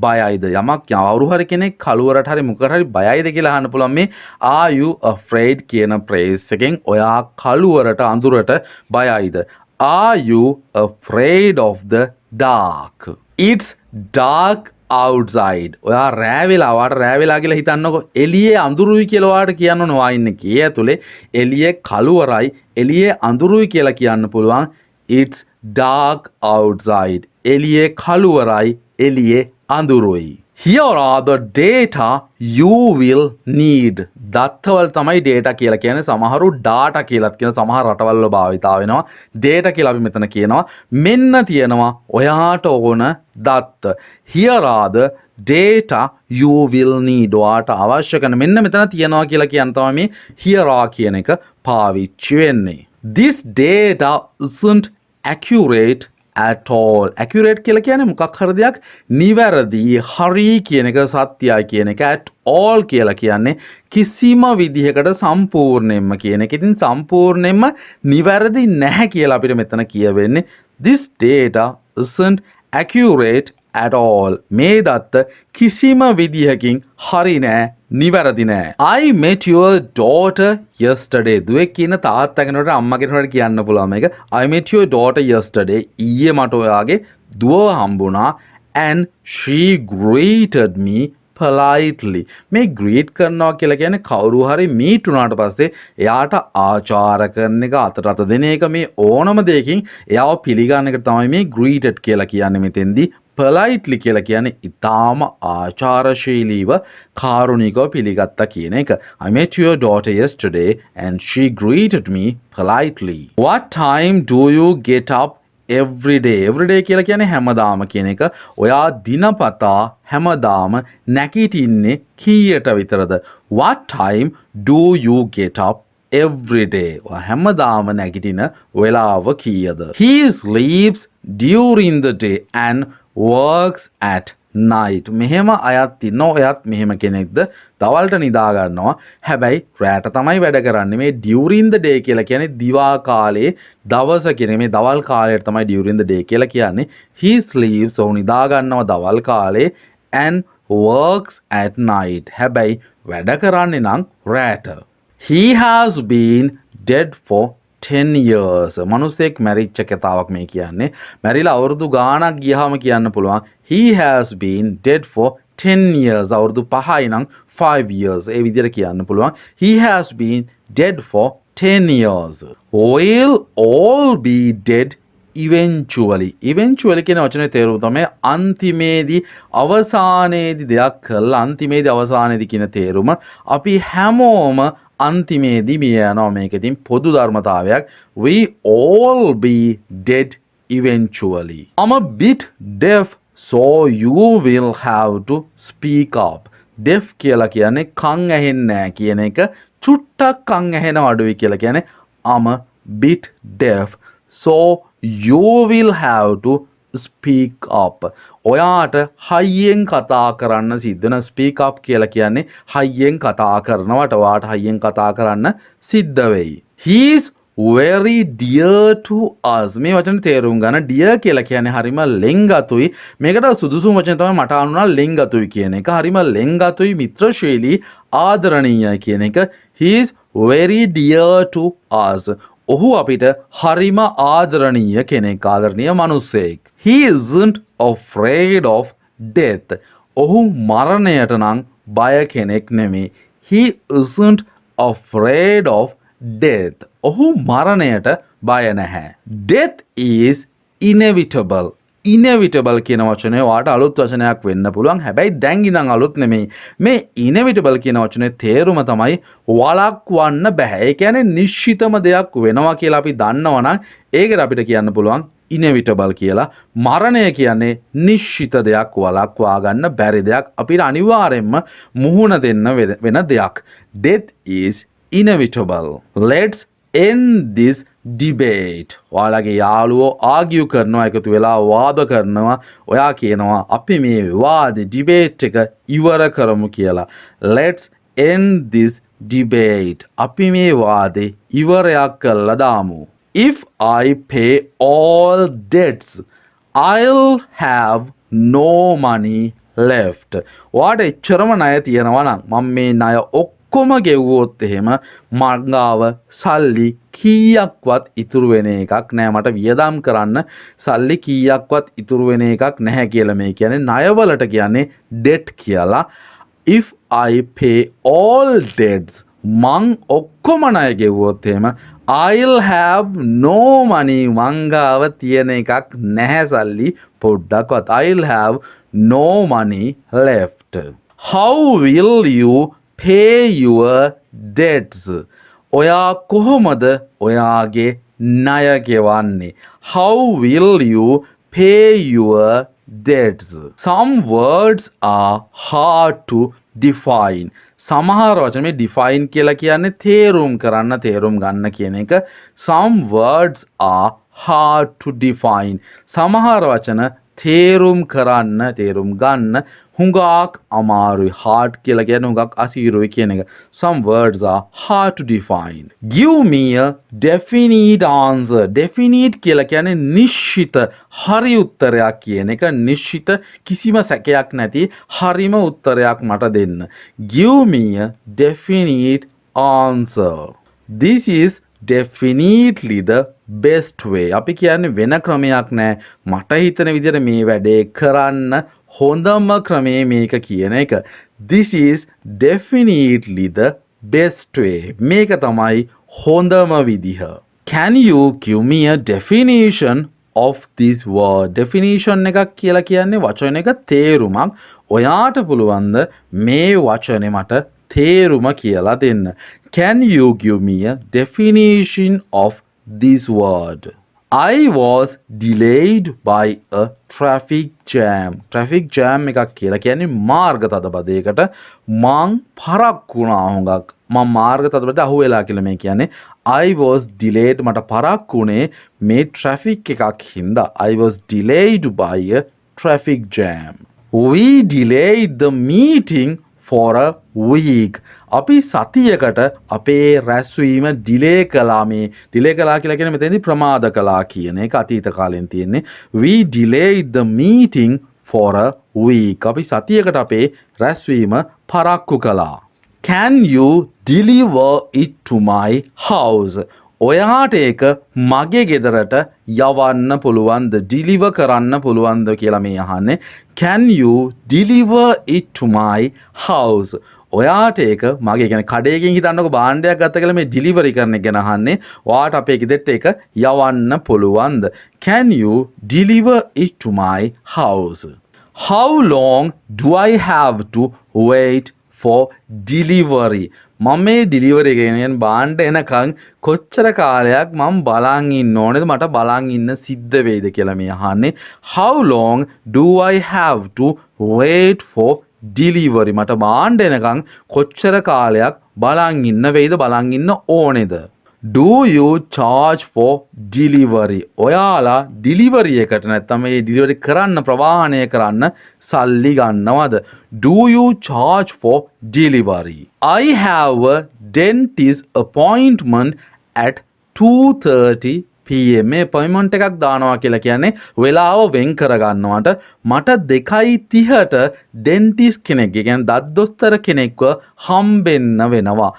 A: බයයිද? යමක් කවුරු හරි කෙනෙක් කළුවරට හරි මොකට හරි බයයිද කියලා අහන්න පුළුවන් මේ are you afraid කියන phrase එකෙන් ඔයා කළුවරට අඳුරට බයයිද? Are you afraid of the dark? It's dark outside. ඔයා රෑ වෙලා කියලා හිතන්නකො. එළියේ අඳුරුයි කියලා ඔයාට කියන්න ඕන. ඔයා ඉන්නේ ගේ ඇතුලේ. එළියේ කළුවරයි එළියේ අඳුරුයි කියලා කියන්න පුළුවන්. It's dark outside. එළියේ කළුවරයි එළියේ අඳුරුයි. Here are the data you will need. දත්තවල තමයි data කියලා කියන්නේ. සමහරු data කියලාත් කියන සමහර රටවල් වල භාවිතා වෙනවා. data කියලා අපි මෙතන කියනවා. මෙන්න තියෙනවා ඔයාට ඕන දත්ත. Here are the data you will need. ඔයාට අවශ්‍ය කරන මෙන්න මෙතන තියෙනවා කියලා කියන තමයි මේ here are කියන එක පාවිච්චි වෙන්නේ. This data isn't accurate at all. Accurate කියලා කියන්නේ මොකක් හරි දෙයක් නිවැරදි හරි කියන එක සත්‍යයි කියන එක. at all කියලා කියන්නේ කිසිම විදිහකට සම්පූර්ණයෙන්ම කියන එක. ඉතින් සම්පූර්ණයෙන්ම නිවැරදි නැහැ කියලා අපිට මෙතන කියවෙන්නේ. This data isn't accurate at all. මේ දත්ත කිසිම විදිහකින් හරි නෑ නිවැරදි නෑ. I met your daughter yesterday. දුවෙක් කියන තාත්තා කෙනෙකුට අම්මා කෙනෙකුට කියන්න පුළුවන් මේක. I met your daughter yesterday. ඊයේ මට ඔයාගේ දුව හම්බුණා. And she greeted me politely. මේ greet කරනවා කියලා කියන්නේ කවුරු හරි meet වුණාට පස්සේ එයාට ආචාර කරන එක අතට දෙන එක මේ ඕනම දෙයකින් එයාව පිළිගන්න එක තමයි මේ greeted කියලා කියන්නේ මෙතෙන්දී. politely කියලා කියන්නේ ඊටාම ආචාරශීලීව කාරුණිකව පිළිගත්තා කියන එක. I met your daughter yesterday and she greeted me politely. What time do you get up every day? Every day කියලා කියන්නේ හැමදාම කියන එක. ඔයා දිනපතා හැමදාම නැගිටින්නේ කීයට විතරද? What time do you get up every day? හැමදාම නැගිටින වෙලාව කීයද? He sleeps during the day and works at night. මෙහෙම අයත් ඉන්නවා. ඔයත් මෙහෙම කෙනෙක්ද? දවල්ට නිදා ගන්නවා. හැබැයි රැට තමයි වැඩ කරන්නේ. මේ during the day කියලා කියන්නේ දිවා කාලේ දවස කියන මේ දවල් කාලයට තමයි during the day කියලා කියන්නේ. He sleeps ඔහු නිදා ගන්නවා දවල් කාලේ and works at night. හැබැයි වැඩ කරන්නේ නම් රැට. He has been dead for 10 years. මනුස්සෙක් මැරිච්ච කතාවක් මේ කියන්නේ. මැරිලා අවුරුදු ගාණක් ගියාම කියන්න පුළුවන් he has been dead for 10 years. අවුරුදු 5යි නම් 5 years. ඒ විදිහට කියන්න පුළුවන්. He has been dead for 10 years. We'll all be dead eventually. Eventually කියන වචනේ තේරුම තමයි අන්තිමේදී අවසානයේදී දෙයක් කළා අන්තිමේදී අවසානයේදී කියන තේරුම. අපි හැමෝම අන්තිමේදී මිය යනවා. මේක ඉතින් පොදු ධර්මතාවයක්. We all be dead eventually. I'm a bit deaf, so you will have to speak up. Deaf කියලා කියන්නේ කන් ඇහෙන්නේ නැහැ කියන එක. චුට්ටක් කන් ඇහෙනව අඩුයි කියලා කියන්නේ I'm a bit deaf, so you will have to speak up. ඔයාට හයියෙන් කතා කරන්න සිද්ධ වෙන. speak up කියලා කියන්නේ හයියෙන් කතා කරනවට ඔයාට හයියෙන් කතා කරන්න සිද්ධ වෙයි. He is very dear to us. මේ වචන තේරුම් ගන්න. dear කියලා කියන්නේ හරිම ලෙන්ගතුයි. මේකට සුදුසුම වචන තමයි මට අනුනා ලෙන්ගතුයි කියන එක. හරිම ලෙන්ගතුයි, මිත්‍රශීලී, ආදරණීයයි කියන එක. He is very dear to us. ඔහු අපිට හරිම ආදරණීය කෙනෙක්, ආදරණීය මිනිසෙක්. He isn't afraid of death. ඔහු මරණයට නම් බය කෙනෙක් නෙමෙයි. He isn't afraid of death. ඔහු මරණයට බය නැහැ. Death is inevitable. inevitable කියන වචනේ ඔයාට අලුත් වචනයක් වෙන්න පුළුවන්. හැබැයි දැන් ඉඳන් අලුත් නෙමෙයි. මේ inevitable කියන වචනේ තේරුම තමයි වළක්වන්න බෑ. ඒ කියන්නේ නිශ්චිතම දෙයක් වෙනවා කියලා අපි දන්නවනම් ඒකට අපිට කියන්න පුළුවන් inevitable කියලා. මරණය කියන්නේ නිශ්චිත දෙයක්, වළක්වා ගන්න බැරි දෙයක්, අපිට අනිවාර්යෙන්ම මුහුණ දෙන්න වෙන දෙයක්. Death is inevitable. Let's end this debate. ඔයාලගේ යාළුවෝ ආගියු කරනවා, එකතු වෙලා වාද කරනවා. ඔයා කියනවා අපි මේ වාදේ debate එක ඉවර කරමු කියලා. Let's end this debate. අපි මේ වාදේ ඉවරයක් කළා දාමු. If I pay all debts, I'll have no money left. ඔයාට එච්චරම ණය තියෙනවා නම් මම මේ ණය ඔක්කොම ගෙවුවොත් එහෙම මංගාව සල්ලි කීයක්වත් ඉතුරු වෙන එකක් නෑ. මට වියදම් කරන්න සල්ලි කීයක්වත් ඉතුරු වෙන එකක් නැහැ කියලා මේ කියන්නේ. ණයවලට කියන්නේ debt කියලා. If I pay all debts, මං ඔක්කොම ණය ගෙවුවොත් එහෙම I'll have no money. මංගාව තියෙන එකක් නැහැ සල්ලි පොඩ්ඩක්වත්. I'll have no money left. How will you pay your debts? ඔයා කොහොමද ඔයාගේ ණය ගෙවන්නේ? How will you pay your debts? Some words are hard to define. සමහර වචන, මේ define කියලා කියන්නේ තේරුම් කරන්න, තේරුම් ගන්න කියන එක. Some words are hard to define. සමහර වචන තේරුම් කරන්න, තේරුම් ගන්න හුඟක් අමාරුයි. hard කියලා කියන්නේ හුඟක් අසීරුයි කියන එක. Some words are hard to define. Give me a definite answer. Definite කියලා කියන්නේ නිශ්චිත හරි උත්තරයක් කියන එක. නිශ්චිත කිසිම සැකයක් නැති හරිම උත්තරයක් මට දෙන්න. Give me a definite answer. This is definitely the best way. අපි කියන්නේ වෙන ක්‍රමයක් නෑ. මට හිතන විදිහට මේ වැඩේ කරන්න හොඳම ක්‍රමේ මේක කියන එක. This is definitely the best way. මේක තමයි හොඳම විදිහ. Can you give me a definition of this word? Definition එකක් කියලා කියන්නේ වචන එක තේරුමක්. ඔයාට පුළුවන්ද මේ වචනේ මට තේරුම කියලා දෙන්න? Can you give me a definition of this word? I was delayed by a traffic jam. Traffic jam එකක් කියලා කියන්නේ මාර්ග තදබදයකට මං පරක්කු වුණා හුඟක්. මම මාර්ග තදබදයට අහු වෙලා කියලා මේ කියන්නේ. I was delayed, මට පරක්කු වුණේ මේ traffic එකක් හින්දා. I was delayed by a traffic jam. We delayed the meeting for a week. අපි සතියකට අපේ රැස්වීම ඩිලේ කළා. මේ ඩිලේ කළා කියලා කියන්නේ මෙතනදී ප්‍රමාද කළා කියන එක අතීත කාලෙන් තියෙන්නේ. We delayed the meeting for a week. අපි සතියකට අපේ රැස්වීම පරක්කු කළා. Can you deliver it to my house? ඔයාට ඒක මගේ ගෙදරට යවන්න පුළුවන්ද? ඩිලිවර් කරන්න පුළුවන්ද කියලා මේ අහන්නේ. Can you deliver it to my house? ඔයාට ඒක මගේ කියන්නේ කඩේකින් හිතන්නකො භාණ්ඩයක් ගත්ත කියලා මේ ඩිලිවරි කරන එක ගැන අහන්නේ. ඔයාට අපේ ගෙදරට ඒක යවන්න පුළුවන්ද? Can you deliver it to my house? How long do I have to wait for delivery? මම මේ ඩිලිවරි එක ගෙනියන් බාන්න එනකන් කොච්චර කාලයක් මම බලන් ඉන්න ඕනේද මට බලන් ඉන්න සිද්ධ වෙයිද කියලා මේ අහන්නේ. How long do I have to wait for delivery? මට බාන්න එනකන් කොච්චර කාලයක් බලන් ඉන්න වෙයිද බලන් ඉන්න ඕනේද? Do you charge for delivery? ඔයාලා ඩිලිවරි එකට නැත්නම් මේ ඩිලිවරි කරන්න ප්‍රවාහනය කරන්න සල්ලි ගන්නවද? Do you charge for delivery? I have a dentist appointment at 2:30 PM. මේ appointment එකක් දානවා කියලා කියන්නේ වෙලාව වෙන් කරගන්නවට. මට 2:30ට dentist කෙනෙක්, ඒ කියන්නේ දත් දොස්තර කෙනෙක්ව හම්බෙන්න වෙනවා.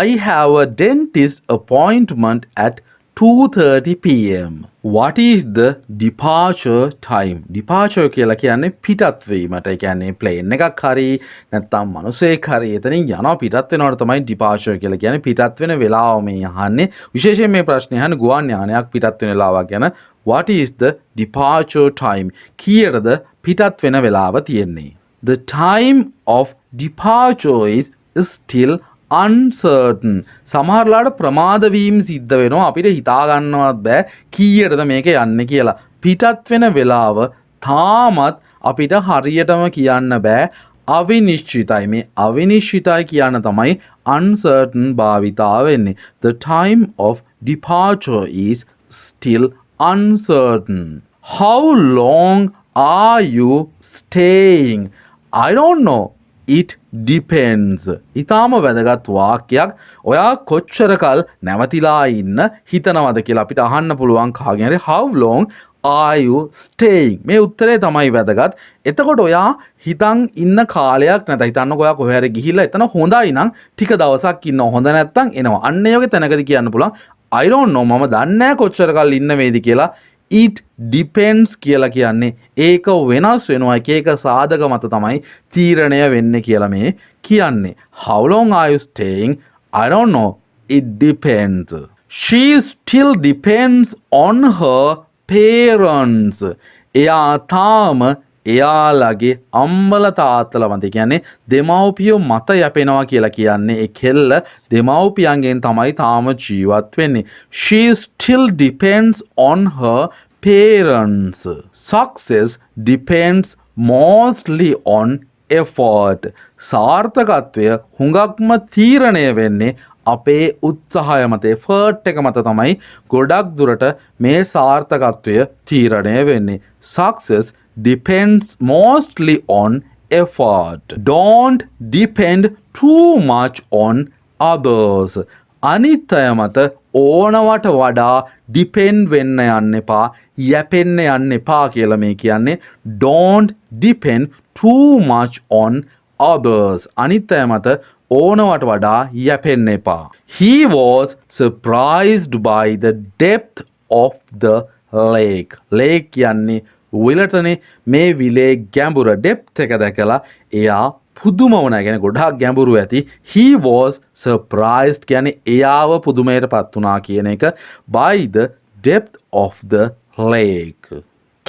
A: I have a dentist appointment at 2:30 PM. What is the departure time? Departure කියලා කියන්නේ පිටත් වීමට. ඒ කියන්නේ ප්ලේන් එකක් හරි නැත්නම් මිනිසෙක් හරි එතනින් යනවා පිටත් වෙනවට තමයි departure කියලා කියන්නේ. පිටත් වෙන වෙලාව මේ අහන්නේ. විශේෂයෙන් මේ ප්‍රශ්නේ අහන්නේ ගුවන් යානයක් පිටත් වෙන වෙලාවක් ගැන. What is the departure time? කීයටද පිටත් වෙන වෙලාව තියෙන්නේ? The time of departure is still uncertain. සමහරලාට ප්‍රමාද වීම සිද්ධ වෙනවා. අපිට හිතා ගන්නවත් බෑ කීයටද මේක යන්නේ කියලා. පිටත් වෙන වෙලාව තාමත් අපිට හරියටම කියන්න බෑ. අවිනිශ්චිතයි. මේ අවිනිශ්චිතයි කියන තමයි uncertain භාවිතා වෙන්නේ. The time of departure is still uncertain. How long are you staying? I don't know. It depends. ඉතාම වැදගත් වාක්‍යයක්. ඔයා කොච්චර කල් නැවතිලා ඉන්න හිතනවද කියලා අපිට අහන්න පුළුවන් කාගෙන් හරි. How long are you staying? මේ උත්තරේ තමයි වැදගත්. එතකොට ඔයා හිතන් ඉන්න කාලයක් නැත. හිතන්නකෝ ඔයා කොහේ හරි ගිහිල්ලා එතන හොඳයි නම් ටික දවසක් ඉන්න, හොඳ නැත්තම් එනවා. අන්න ඒ වගේ තැනකදී කියන්න පුළුවන් I don't know, මම දන්නේ නැහැ කොච්චර කල් ඉන්න වේද කියලා. It depends කියලා කියන්නේ ඒක වෙනස් වෙනවා. එක සාධක මත තමයි තීරණය වෙන්නේ කියලා මේ කියන්නේ. How long are you staying? I don't know. It depends. She still depends on her parents. එයා තාම එයාලගේ අම්මලා තාත්තලා මත කියන්නේ දෙමව්පියෝ මත යැපෙනවා කියලා කියන්නේ ඒ කෙල්ල දෙමව්පියන්ගෙන් තමයි තාම ජීවත් වෙන්නේ. She still depends on her parents. Success depends mostly on effort. සාර්ථකත්වය හුඟක්ම තීරණය වෙන්නේ අපේ උත්සාහය මත. effort එක මත තමයි ගොඩක් දුරට මේ සාර්ථකත්වය තීරණය වෙන්නේ. Success depends mostly on effort. Don't depend too much on others. අනිත් අය මත ඕනවට වඩා depend වෙන්න යන්න එපා, යැපෙන්න යන්න එපා කියලා මේ කියන්නේ. Don't depend too much on others. අනිත් අය මත ඕනවට වඩා යැපෙන්න එපා. He was surprised by the depth of the lake. Lake කියන්නේ විලටනේ. මේ විලේ ගැඹුර depth එක දැකලා එයා පුදුම වුණා. කියන්නේ ගොඩාක් ගැඹුරු ඇති. He was surprised කියන්නේ එයාව පුදුමයට පත් වුණා කියන එක. By the depth of the lake.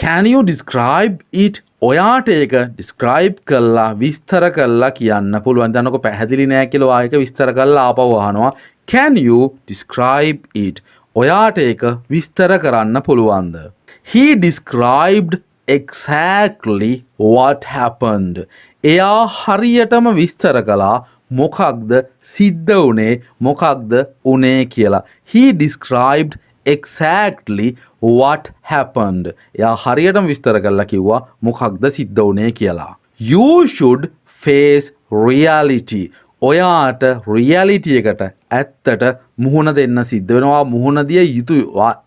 A: Can you describe it? ඔයාට ඒක describe කළා විස්තර කළා කියන්න පුළුවන්. දන්නකො පැහැදිලි නෑ කියලා ආයෙක විස්තර කළා ආපහු අහනවා. Can you describe it? ඔයාට ඒක විස්තර කරන්න පුළුවන්ද? He described exactly what happened. එයා හරියටම විස්තර කළා මොකක්ද සිද්ධ වුණේ, මොකක්ද උනේ කියලා. He described exactly what happened. එයා හරියටම විස්තර කළා කිව්වා මොකක්ද සිද්ධ වුණේ කියලා. You should face reality. ඔයාට රියැලිටි එකට ඇත්තට මුහුණ දෙන්න සිද්ධ වෙනවා. මුහුණ දිය යුතුයි.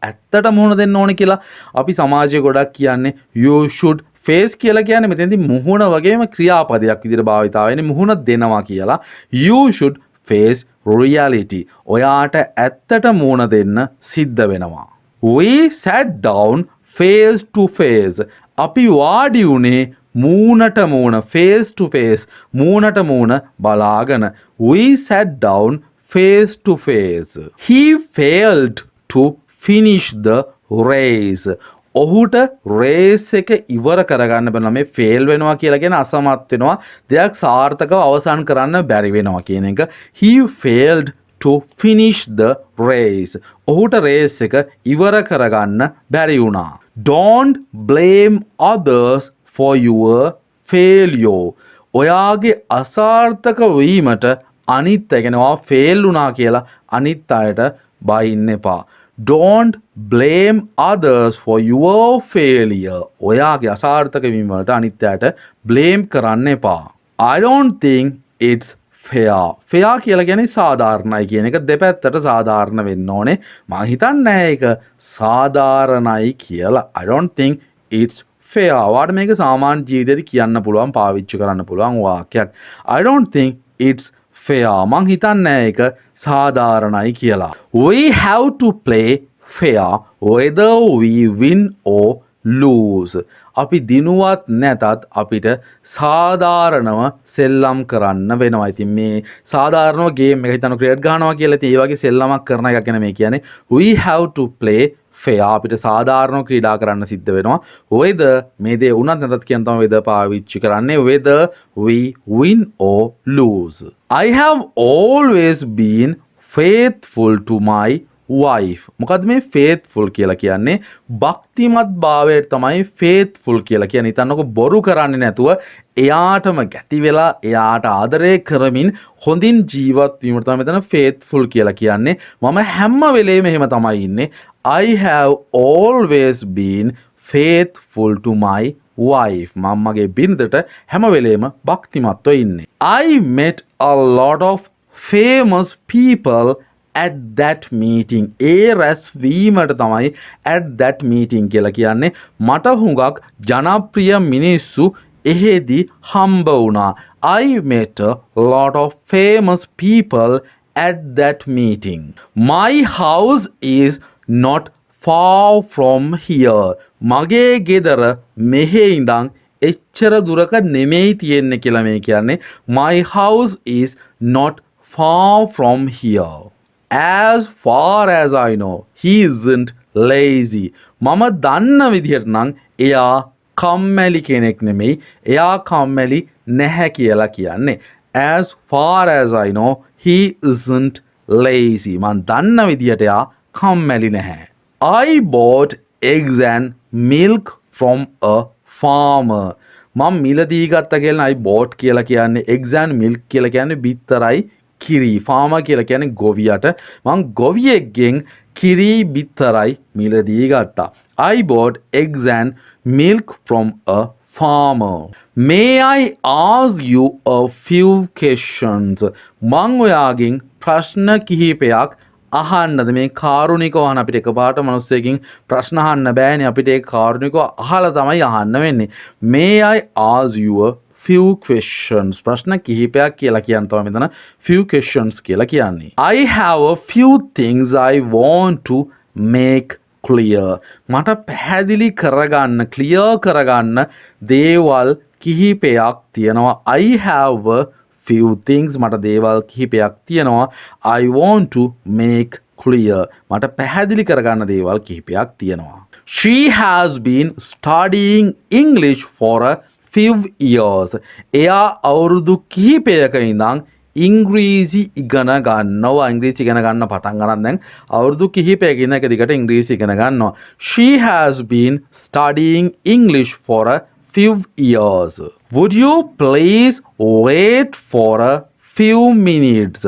A: ඇත්තට මුහුණ දෙන්න ඕනේ කියලා අපි සමාජයේ ගොඩක් කියන්නේ you should face කියලා කියන්නේ මෙතෙන්දී මුහුණ වගේම ක්‍රියාපදයක් විදිහට භාවිතා වෙන්නේ මුහුණ දෙනවා කියලා. You should face reality. ඔයාට ඇත්තට මුහුණ දෙන්න සිද්ධ වෙනවා. We sat down face to face. අපි වාඩි වුණේ මූණට මූණ, face to face, මූණට මූණ බලාගෙන. We sat down face to face. He failed to finish the race. ඔහුට රේස් එක ඉවර කරගන්න බැහැ. මේ ෆේල් වෙනවා කියලා කියන අසමත් වෙනවා. දෙයක් සාර්ථකව අවසන් කරන්න බැරි වෙනවා කියන එක. He failed to finish the race. ඔහුට රේස් එක ඉවර කරගන්න බැරි වුණා. Don't blame others for your failure. ඔයාගේ අසාර්ථක වීමට අනිත් අය කියනවා ෆේල් වුණා කියලා අනිත් අයට බයින්න එපා. Don't blame others for your failure. ඔයාගේ අසාර්ථක වීම වලට අනිත් අයට blame කරන්න එපා. I don't think it's fair. fair කියලා කියන්නේ සාධාරණයි කියන එක දෙපැත්තට සාධාරණ වෙන්න ඕනේ. මම හිතන්නේ ඒක සාධාරණයි කියලා. I don't think it's fair. වාට මේක සාමාන්‍ය ජීවිතේදී කියන්න පුළුවන් පාවිච්චි කරන්න පුළුවන් වාක්‍යයක්. I don't think it's fair. මං හිතන්නේ ඒක සාධාරණයි කියලා. We have to play fair whether we win or lose. අපි දිනුවත් නැතත් අපිට සාධාරණව සෙල්ලම් කරන්න වෙනවා. ඉතින් මේ සාධාරණව ගේම් එක හිතන ක්‍රිකට් ගහනවා කියලා ඉතින් ඒ වගේ සෙල්ලමක් කරන එකක් ගැන මේ කියන්නේ. We have to play fair. අපිට සාධාරණව ක්‍රීඩා කරන්න සිද්ධ වෙනවා. whether මේ දේ උනත් නැතත් කියන තමයි whether පාවිච්චි කරන්නේ. whether we win or lose. I have always been faithful to my wife. මොකද මේ faithful කියලා කියන්නේ භක්තිමත් භාවයට තමයි faithful කියලා කියන්නේ. හිතන්නකො බොරු කරන්නේ නැතුව එයාටම ගැති වෙලා එයාට ආදරය කරමින් හොඳින් ජීවත් වීමට තමයි මෙතන faithful කියලා කියන්නේ. මම හැම වෙලේම එහෙම තමයි ඉන්නේ. I have always been faithful to my wife. මම්මගේ බිරිඳට හැම වෙලේම භක්තිමත්ව ඉන්නේ. I met a lot of famous people at that meeting. ඒ රැස්වීමට තමයි at that meeting කියලා කියන්නේ. මට හුඟක් ජනප්‍රිය මිනිස්සු එහෙදි හම්බ වුණා. I met a lot of famous people at that meeting. My house is not far from here. මගේ ගෙදර මෙහෙ ඉඳන් එච්චර දුරක නෙමෙයි තියෙන්නේ කියලා මේ කියන්නේ. My house is not far from here. As far as I know, he isn't lazy. මම දන්න විදිහට නම් එයා කම්මැලි කෙනෙක් නෙමෙයි. එයා කම්මැලි නැහැ කියලා කියන්නේ. As far as I know, he isn't lazy. මම දන්න විදිහට එයා කම්මැලි නැහැ. I bought eggs and milk from a farmer. මම මිලදී ගත්ත කියලා I bought කියලා කියන්නේ eggs and milk කියලා කියන්නේ බිත්තරයි කිරි. farmer කියලා කියන්නේ ගොවියට. මම ගොවියෙක්ගෙන් කිරි බිත්තරයි මිලදී ගත්තා. I bought eggs and milk from a farmer. May I ask you a few questions? මං ඔයාගෙන් ප්‍රශ්න කිහිපයක් අහන්නද? මේ කාරුණිකව අහන අපිට එකපාරට මිනිස්සෙකින් ප්‍රශ්න අහන්න බෑනේ. අපිට ඒ කාරුණිකව අහලා තමයි අහන්න වෙන්නේ. May I ask you a few questions? ප්‍රශ්න කිහිපයක් කියලා කියන තමයි මෙතන few questions කියලා කියන්නේ. I have a few things I want to make clear. මට පැහැදිලි කරගන්න clear කරගන්න දේවල් කිහිපයක් තියෙනවා. I have a few things. මට දේවල් කිහිපයක් තියෙනවා. I want to make clear. මට පැහැදිලි කරගන්න දේවල් කිහිපයක් තියෙනවා. She has been studying English for a few years. එයා අවුරුදු කිහිපයක ඉඳන් ඉංග්‍රීසි ඉගෙන ගන්නවා. ඉංග්‍රීසි ඉගෙන ගන්න පටන් ගන්න දැන් අවුරුදු කිහිපයක ඉඳන් එක දිගට ඉංග්‍රීසි ඉගෙන ගන්නවා. She has been studying English for a few years. Would you please wait for a few minutes?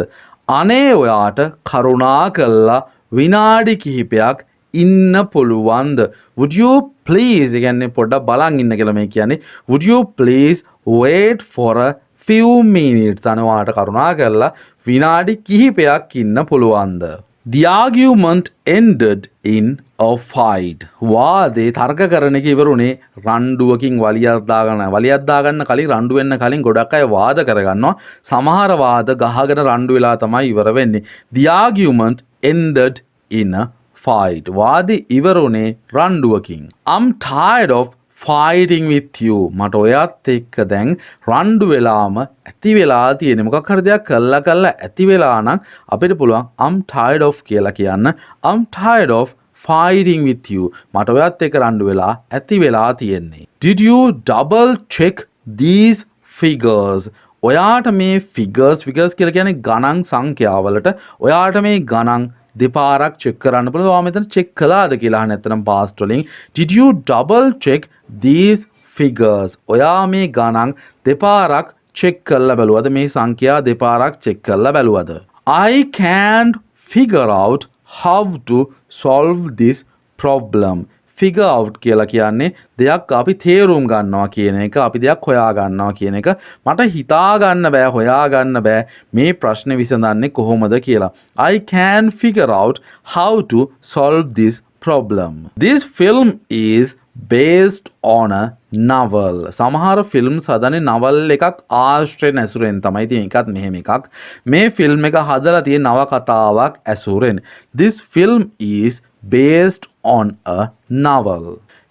A: අනේ ඔයාට කරුණා කළා විනාඩි කිහිපයක් ඉන්න පුළුවන්ද? Would you please කියන්නේ පොඩ්ඩක් බලන් ඉන්න කියලා මේ කියන්නේ. Would you please wait for a few minutes? අනේ ඔයාට කරුණා කළා විනාඩි කිහිපයක් ඉන්න පුළුවන්ද? The argument ended in a fight. වාදේ තර්ක කරන එක ඉවරුනේ රණ්ඩුවකින් වලියක් දාගන්න. වලියක් දාගන්න කලින් රණ්ඩු වෙන්න කලින් ගොඩක් අය වාද කරගන්නවා. සමහර වාද ගහගෙන රණ්ඩු වෙලා තමයි ඉවර වෙන්නේ. The argument ended in a fight. වාදේ ඉවරුනේ රණ්ඩුවකින්. I'm tired of fighting with you. මට ඔයත් එක්ක දැන් රණ්ඩු වෙලාම ඇති වෙලා තියෙන්නේ. මොකක් හරි දෙයක් කළා ඇති වෙලා නම් අපිට පුළුවන් I'm tired of කියලා කියන්න. I'm tired of fighting with you. මට ඔයත් එක්ක රණ්ඩු වෙලා ඇති වෙලා තියෙන්නේ. Did you double check these figures? ඔයාට මේ figures කියලා කියන්නේ ගණන් සංඛ්‍යාවලට ඔයාට මේ ගණන් දෙපාරක් check කරන්න පුළුවන්. ඔයා මෙතන check කළාද කියලා නැත්නම් past වලින් did you double check these figures? ඔයා මේ ගණන් දෙපාරක් check කරලා බැලුවද? මේ සංඛ්‍යා දෙපාරක් check කරලා බැලුවද? I can't figure out how to solve this problem. Figure out කියලා කියන්නේ දෙයක් අපි තේරුම් ගන්නවා කියන එක, අපි දෙයක් හොයා ගන්නවා කියන එක. මට හිතා ගන්න බෑ, හොයා ගන්න බෑ මේ ප්‍රශ්නේ විසඳන්නේ කොහොමද කියලා. I can figure out how to solve this problem. This film is based on a novel. සමහර ෆිල්ම්ස් හදන්නේ නවල් එකක් ආශ්‍රයෙන් ඇසුරෙන් තමයි. ඉතින් එකත් මෙහෙම එකක්. මේ ෆිල්ම් එක හදලා තියෙන නවකතාවක් ඇසුරෙන්. This film is based on a novel.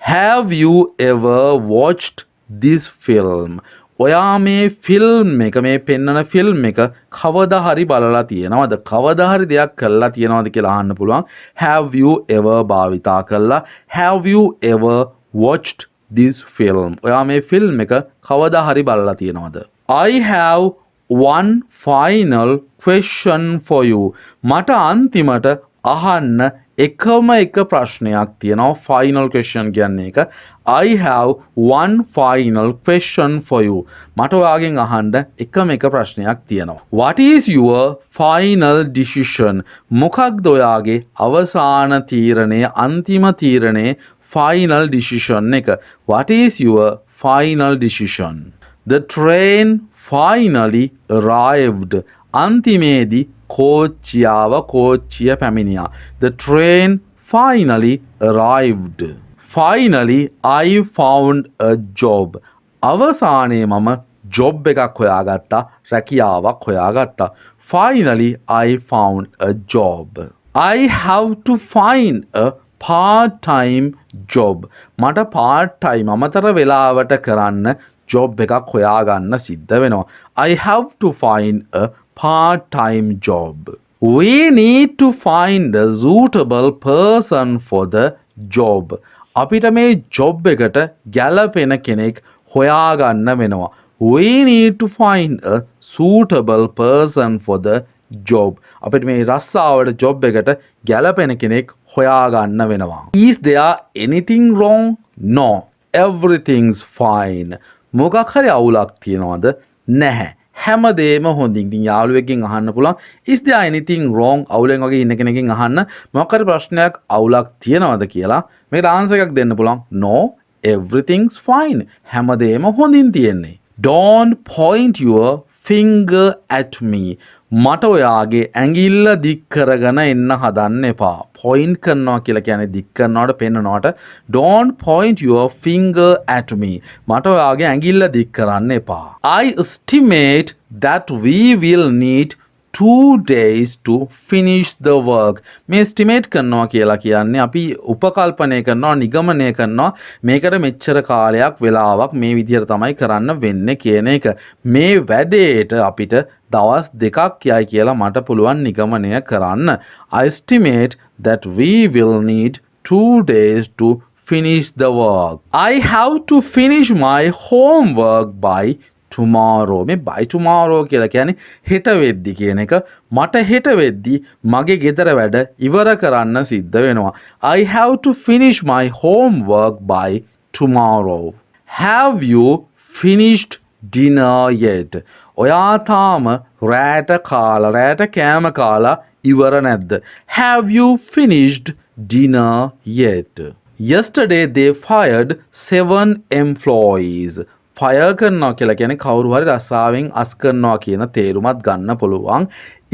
A: Have you ever watched this film? ඔයා මේ ෆිල්ම් එක, මේ පෙන්නන ෆිල්ම් එක කවදා හරි බලලා තියෙනවද? කවදා හරි දෙයක් කරලා තියෙනවද කියලා අහන්න පුළුවන්. Have you ever භාවිතා කළා? Have you ever watched this film? ඔයා මේ ෆිල්ම් එක කවදා හරි බලලා තියෙනවද? I have one final question for you. මට අන්තිමට අහන්න එකම එක ප්‍රශ්නයක් තියෙනවා. final question කියන්නේ එක. I have one final question for you. මට ඔයාගෙන් අහන්න එකම එක ප්‍රශ්නයක් තියෙනවා. What is your final decision? මොකක්ද ඔයාගේ අවසාන තීරණය, අන්තිම තීරණය, final decision එක? What is your final decision? The train finally arrived. අන්තිමේදී කෝච්චිය පැමිණියා. The train finally arrived. Finally I found a job. අවසානයේ මම job එකක් හොයාගත්තා, රැකියාවක් හොයාගත්තා. Finally I found a job. I have to find a part-time job. මට part-time අමතර වෙලාවට කරන්න job එකක් හොයාගන්න සිද්ධ වෙනවා. I have to find a part-time job. We need to find a suitable person for the job. අපිට මේ job එකට ගැලපෙන කෙනෙක් හොයාගන්න වෙනවා. We need to find a suitable person for the job. අපිට මේ රස්සාවට job එකට ගැලපෙන කෙනෙක් හොයාගන්න වෙනවා. Is there anything wrong? No. Everything's fine. මොකක් හරි අවුලක් තියනවද? නැහැ. හැමදේම හොඳින්. ඉතින් යාළුවෙක්ගෙන් අහන්න පුළුවන් is there anything wrong? අවුලෙන් වගේ ඉන්න කෙනකින් අහන්න මොකක් හරි ප්‍රශ්නයක් අවුලක් තියනවද කියලා. මේකට ආන්සර් එකක් දෙන්න පුළුවන්. No, everything's fine. හැමදේම හොඳින් තියෙන්නේ. Don't point your finger at me. මට ඔයාගේ ඇඟිල්ල දික් කරගෙන එන්න හදන්න එපා. point කරනවා කියලා කියන්නේ දික් කරනවට පෙන්නනවට don't point your finger at me. මට ඔයාගේ ඇඟිල්ල දික් කරන්න එපා. I estimate that we will need 2 days to finish the work. මේ estimate කරනවා කියලා කියන්නේ අපි උපකල්පනය කරනවා, නිගමනය කරනවා මේකට මෙච්චර කාලයක් වෙලාවක් මේ විදිහට තමයි කරන්න වෙන්නේ කියන එක. මේ වැඩේට අපිට දවස් දෙකක් යයි කියලා මට පුළුවන් නිගමනය කරන්න. I estimate that we will need 2 days to finish the work. I have to finish my homework by tomorrow. මේ by tomorrow කියලා කියන්නේ හෙට වෙද්දි කියන එක. මට හෙට වෙද්දි මගේ ගෙදර වැඩ ඉවර කරන්න සිද්ධ වෙනවා. I have to finish my homework by tomorrow. Have you finished dinner yet? ඔයා තාම රෑට කෑම කාලා ඉවර නැද්ද? Have you finished dinner yet? Yesterday they fired 7 employees. Fire කරනවා කියලා කියන්නේ කවුරු හරි රස්සාවෙන් අස් කරනවා කියන තේරුමත් ගන්න පුළුවන්.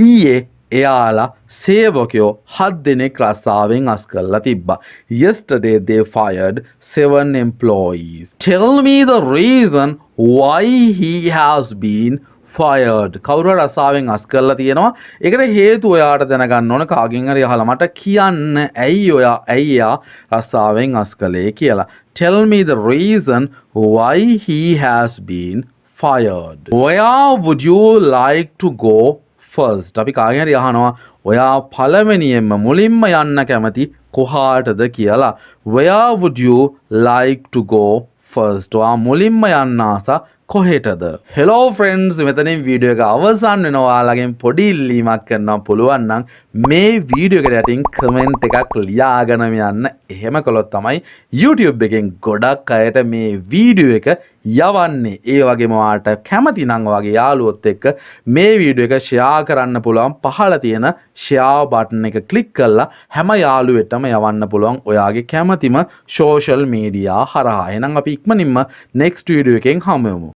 A: ඊයේ එයාලා සේවකයෝ 7 දෙනෙක් රස්සාවෙන් අස් කරලා තිබ්බා. Yesterday they fired 7 employees. Tell me the reason why he has been fired. කවුරු හරි රස්සාවෙන් අස් කරලා තියෙනවා. ඒකට හේතුව ඔයාට දැනගන්න ඕන. කාගෙන් හරි අහලා මට කියන්න ඇයි එයා රස්සාවෙන් අස් කළේ කියලා. Tell me the reason why he has been fired. Where would you like to go first? අපි කාගෙන් හරි අහනවා ඔයා පළවෙනියෙන්ම මුලින්ම යන්න කැමති කොහාටද කියලා. Where would you like to go first? ඔයා මුලින්ම යන්න ආස කොහෙටද? Hello friends, මෙතනින් වීඩියෝ එක අවසන් වෙනවා. ඔයාලගෙන් පොඩි ඉල්ලීමක් කරන්න පුළුවන් නම් මේ වීඩියෝ එකට යටින් කමෙන්ට් එකක් ලියාගෙන යන්න. එහෙම කළොත් තමයි YouTube එකෙන් ගොඩක් අයට මේ වීඩියෝ එක යවන්නේ. ඒ වගේම ඔයාලට කැමති නම් ඔයාගේ යාළුවොත් එක්ක මේ වීඩියෝ එක ෂෙයා කරන්න පුළුවන්. පහළ තියෙන ෂෙයා බටන් එක ක්ලික් කරලා හැම යාළුවෙටම යවන්න පුළුවන් ඔයාගේ කැමතිම සෝෂල් මීඩියා හරහා. එහෙනම් අපි ඉක්මනින්ම next වීඩියෝ එකෙන් හමු වෙමු.